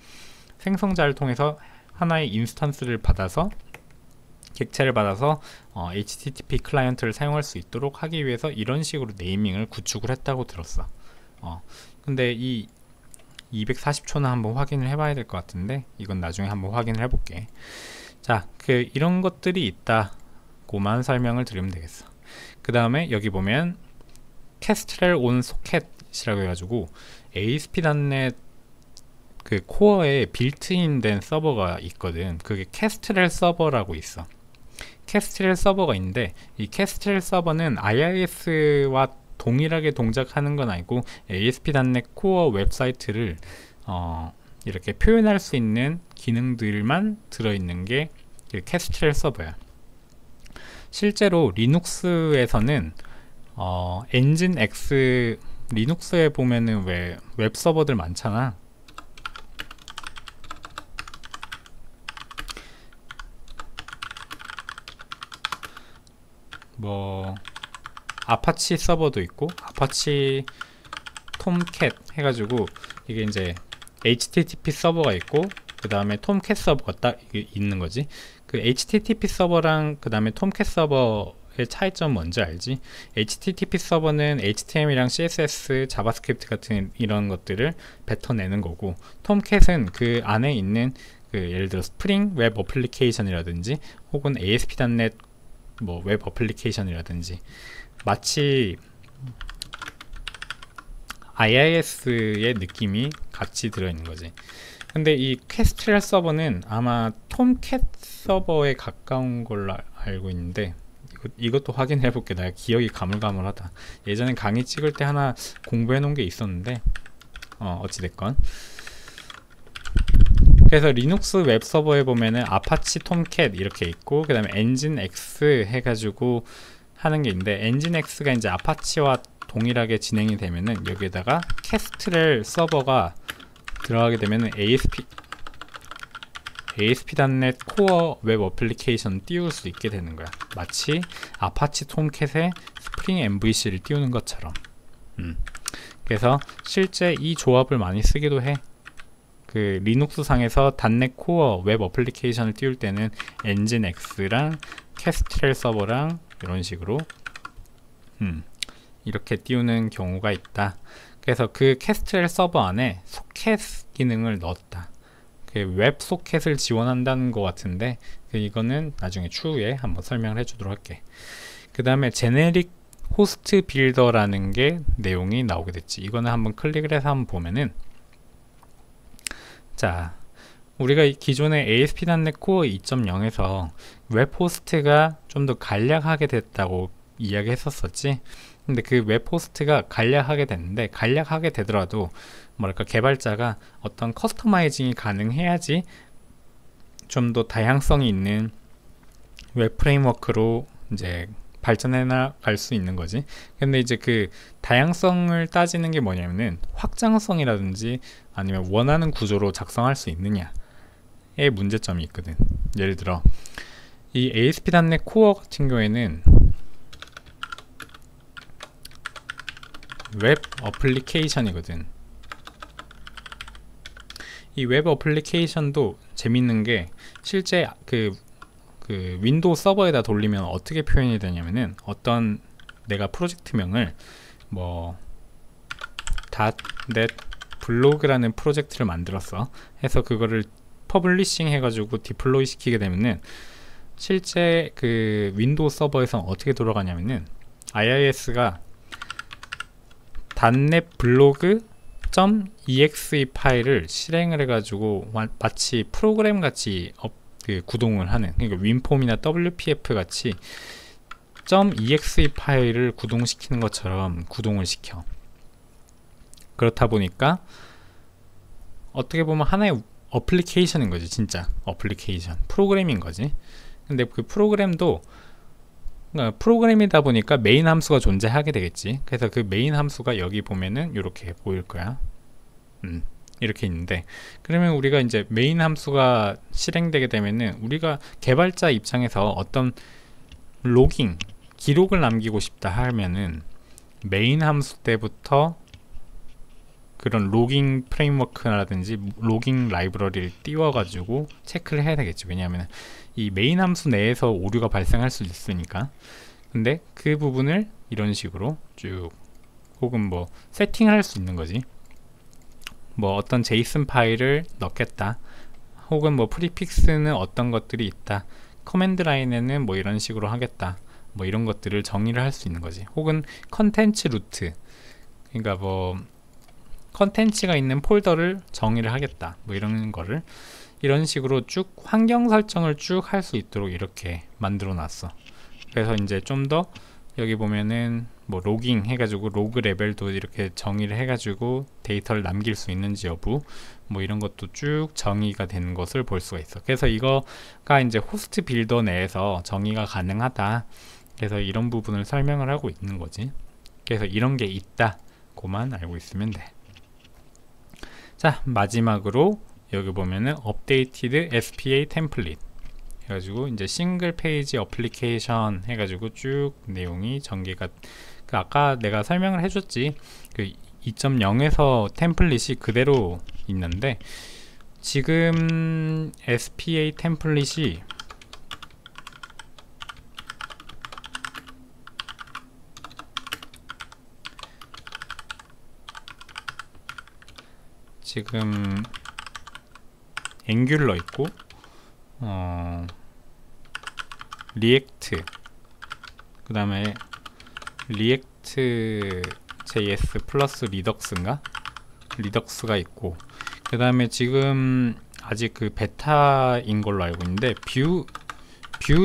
A: 생성자를 통해서 하나의 인스턴스를 받아서 객체를 받아서 HTTP 클라이언트를 사용할 수 있도록 하기 위해서 이런 식으로 네이밍을 구축을 했다고 들었어. 근데 이 240초는 한번 확인을 해봐야 될 것 같은데 이건 나중에 한번 확인을 해볼게. 자, 이런 것들이 있다고만 설명을 드리면 되겠어. 그 다음에 여기 보면 Kestrel on Socket이라고 해가지고 ASP.NET 그 코어에 빌트인 된 서버가 있거든. 그게 Kestrel 서버라고 있어. Kestrel 서버가 있는데 이 Kestrel 서버는 IIS와 동일하게 동작하는 건 아니고 ASP.NET 코어 웹사이트를 이렇게 표현할 수 있는 기능들만 들어있는 게 Kestrel 서버야. 실제로 리눅스에서는 엔진X, 리눅스에 보면은 왜 웹 서버들 많잖아. 뭐 아파치 서버도 있고 아파치 톰캣 해가지고 이게 이제 HTTP 서버가 있고 그 다음에 톰캣 서버가 딱 있는 거지. 그 HTTP 서버랑 그 다음에 톰캣 서버의 차이점 뭔지 알지? HTTP 서버는 HTML이랑 CSS, 자바스크립트 같은 이런 것들을 뱉어내는 거고, 톰캣은 그 안에 있는 예를 들어 스프링 웹 어플리케이션이라든지 혹은 ASP.NET 뭐 웹 어플리케이션이라든지 마치 IIS의 느낌이 같이 들어있는 거지. 근데 이 Kestrel 서버는 아마 톰캣 서버에 가까운 걸로 알고 있는데 이것도 확인해 볼게. 나 기억이 가물가물하다. 예전에 강의 찍을 때 하나 공부해 놓은 게 있었는데 어찌됐건, 그래서 리눅스 웹 서버에 보면은 아파치 톰캣 이렇게 있고 그 다음에 엔진X 해가지고 하는 게 있는데, 엔진X가 이제 아파치와 동일하게 진행이 되면은 여기에다가 Kestrel 서버가 들어가게 되면은 ASP.NET 코어 웹 어플리케이션 띄울 수 있게 되는 거야. 마치 아파치 톰캣에 스프링 MVC를 띄우는 것처럼. 그래서 실제 이 조합을 많이 쓰기도 해. 그 리눅스 상에서 .NET 코어 웹 어플리케이션을 띄울 때는 엔진X랑 Kestrel 서버랑 이런 식으로 이렇게 띄우는 경우가 있다. 그래서 그 Kestrel 서버 안에 소켓 기능을 넣었다. 그 웹 소켓을 지원한다는 것 같은데 이거는 나중에 추후에 한번 설명을 해주도록 할게. 그 다음에 제네릭 호스트 빌더라는 게 내용이 나오게 됐지. 이거는 한번 클릭을 해서 한번 보면은, 자, 우리가 기존의 ASP.NET Core 2.0에서 웹 호스트가 좀 더 간략하게 됐다고 이야기 했었었지. 근데 그 웹 호스트가 간략하게 됐는데, 간략하게 되더라도 뭐랄까 개발자가 어떤 커스터마이징이 가능해야지 좀 더 다양성이 있는 웹 프레임워크로 이제 발전해 나갈 수 있는 거지. 근데 이제 그 다양성을 따지는 게 뭐냐면은 확장성이라든지 아니면 원하는 구조로 작성할 수 있느냐의 문제점이 있거든. 예를 들어 이 ASP.NET Core 같은 경우에는 웹 어플리케이션이거든. 이 웹 어플리케이션도 재밌는 게 실제 그 윈도우 서버에다 돌리면 어떻게 표현이 되냐면은, 어떤 내가 프로젝트명을 뭐 .NET 블로그라는 프로젝트를 만들었어. 해서 그거를 퍼블리싱 해가지고 디플로이 시키게 되면은 실제 그 윈도우 서버에서 어떻게 돌아가냐면은 IIS가 .NET 블로그 .exe 파일을 실행을 해가지고 마치 프로그램 같이 구동을 하는, 그러니까 윈폼이나 WPF 같이 .exe 파일을 구동시키는 것처럼 구동을 시켜. 그렇다 보니까 어떻게 보면 하나의 어플리케이션인 거지. 진짜 어플리케이션 프로그램인 거지. 근데 그 프로그램도 프로그램이다 보니까 메인 함수가 존재하게 되겠지. 그래서 그 메인 함수가 여기 보면은 이렇게 보일 거야. 이렇게 있는데, 그러면 우리가 이제 메인 함수가 실행되게 되면은 우리가 개발자 입장에서 어떤 로깅 기록을 남기고 싶다 하면은 메인 함수 때부터 그런 로깅 프레임워크라든지 로깅 라이브러리를 띄워 가지고 체크를 해야 되겠죠. 왜냐하면 이 메인 함수 내에서 오류가 발생할 수 있으니까. 근데 그 부분을 이런 식으로 쭉, 혹은 뭐 세팅을 할 수 있는 거지. 뭐 어떤 제이슨 파일을 넣겠다, 혹은 뭐 프리픽스는 어떤 것들이 있다, 커맨드 라인에는 뭐 이런 식으로 하겠다, 뭐 이런 것들을 정의를 할 수 있는 거지. 혹은 컨텐츠 루트, 그러니까 뭐 컨텐츠가 있는 폴더를 정의를 하겠다, 뭐 이런 거를 이런 식으로 쭉 환경 설정을 쭉 할 수 있도록 이렇게 만들어 놨어. 그래서 이제 좀 더 여기 보면은 뭐 로깅 해가지고 로그 레벨도 이렇게 정의를 해가지고 데이터를 남길 수 있는지 여부, 뭐 이런 것도 쭉 정의가 되는 것을 볼 수가 있어. 그래서 이거가 이제 호스트 빌더 내에서 정의가 가능하다. 그래서 이런 부분을 설명을 하고 있는 거지. 그래서 이런 게 있다고만 알고 있으면 돼. 자, 마지막으로 여기 보면은 updated SPA template 해가지고 이제 싱글 페이지 어플리케이션 해가지고 쭉 내용이 전개가, 그 아까 내가 설명을 해줬지. 그 2.0에서 템플릿이 그대로 있는데, 지금 SPA 템플릿이 지금 앵귤러 있고 리액트, 그 다음에 리액트 JS 플러스 리덕스인가? 리덕스가 있고, 그 다음에 지금 아직 그 베타인 걸로 알고 있는데 뷰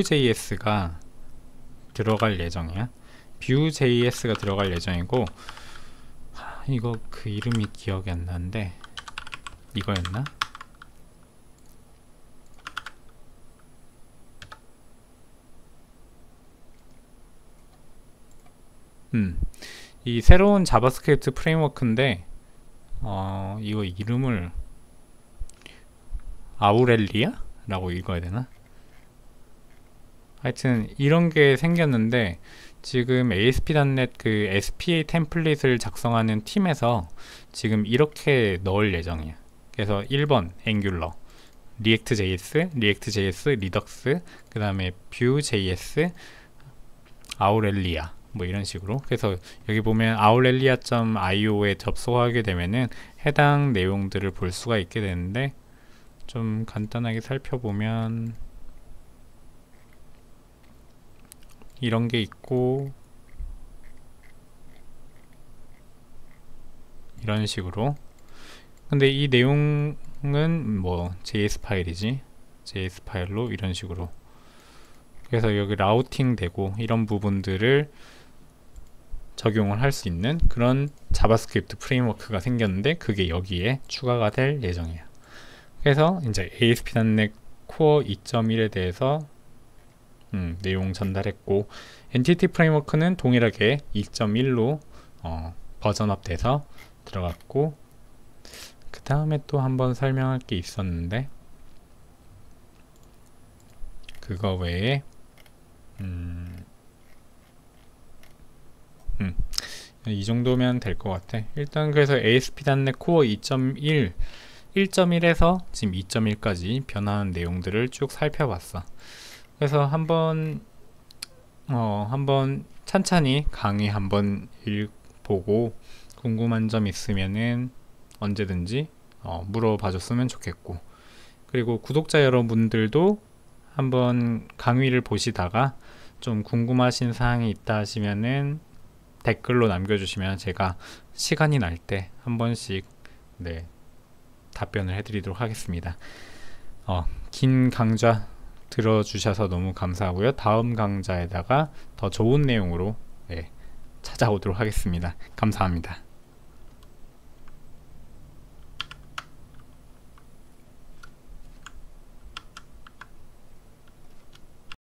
A: JS가 들어갈 예정이야. 뷰 JS가 들어갈 예정이고, 이거 그 이름이 기억이 안 나는데 이거였나? 이 새로운 자바스크립트 프레임워크인데 이거 이름을 아우렐리아? 라고 읽어야 되나? 하여튼 이런 게 생겼는데, 지금 ASP.NET 그 SPA 템플릿을 작성하는 팀에서 지금 이렇게 넣을 예정이야. 그래서 1번 앵귤러, 리액트.js, 리액트.js, 리덕스, 그 다음에 뷰.js, 아우렐리아, 뭐 이런 식으로. 그래서 여기 보면 aurelian.io에 접속하게 되면은 해당 내용들을 볼 수가 있게 되는데, 좀 간단하게 살펴보면 이런 게 있고, 이런 식으로. 근데 이 내용은 뭐 JS 파일이지. JS 파일로 이런 식으로. 그래서 여기 라우팅 되고 이런 부분들을 적용을 할 수 있는 그런 자바스크립트 프레임워크가 생겼는데, 그게 여기에 추가가 될 예정이에요. 그래서 이제 ASP.NET Core 2.1에 대해서 내용 전달했고, 엔티티 프레임워크는 동일하게 2.1로 버전업 돼서 들어갔고, 그 다음에 또 한번 설명할 게 있었는데, 그거 외에 이 정도면 될 것 같아. 일단 그래서 ASP.NET Core 2.1 1.1에서 지금 2.1까지 변화한 내용들을 쭉 살펴봤어. 그래서 한번 찬찬히 강의 한번 읽보고 궁금한 점 있으면은 언제든지 물어봐 줬으면 좋겠고, 그리고 구독자 여러분들도 한번 강의를 보시다가 좀 궁금하신 사항이 있다 하시면은 댓글로 남겨주시면 제가 시간이 날 때 한 번씩 답변을 해드리도록 하겠습니다. 긴 강좌 들어주셔서 너무 감사하고요. 다음 강좌에다가 더 좋은 내용으로 찾아오도록 하겠습니다. 감사합니다.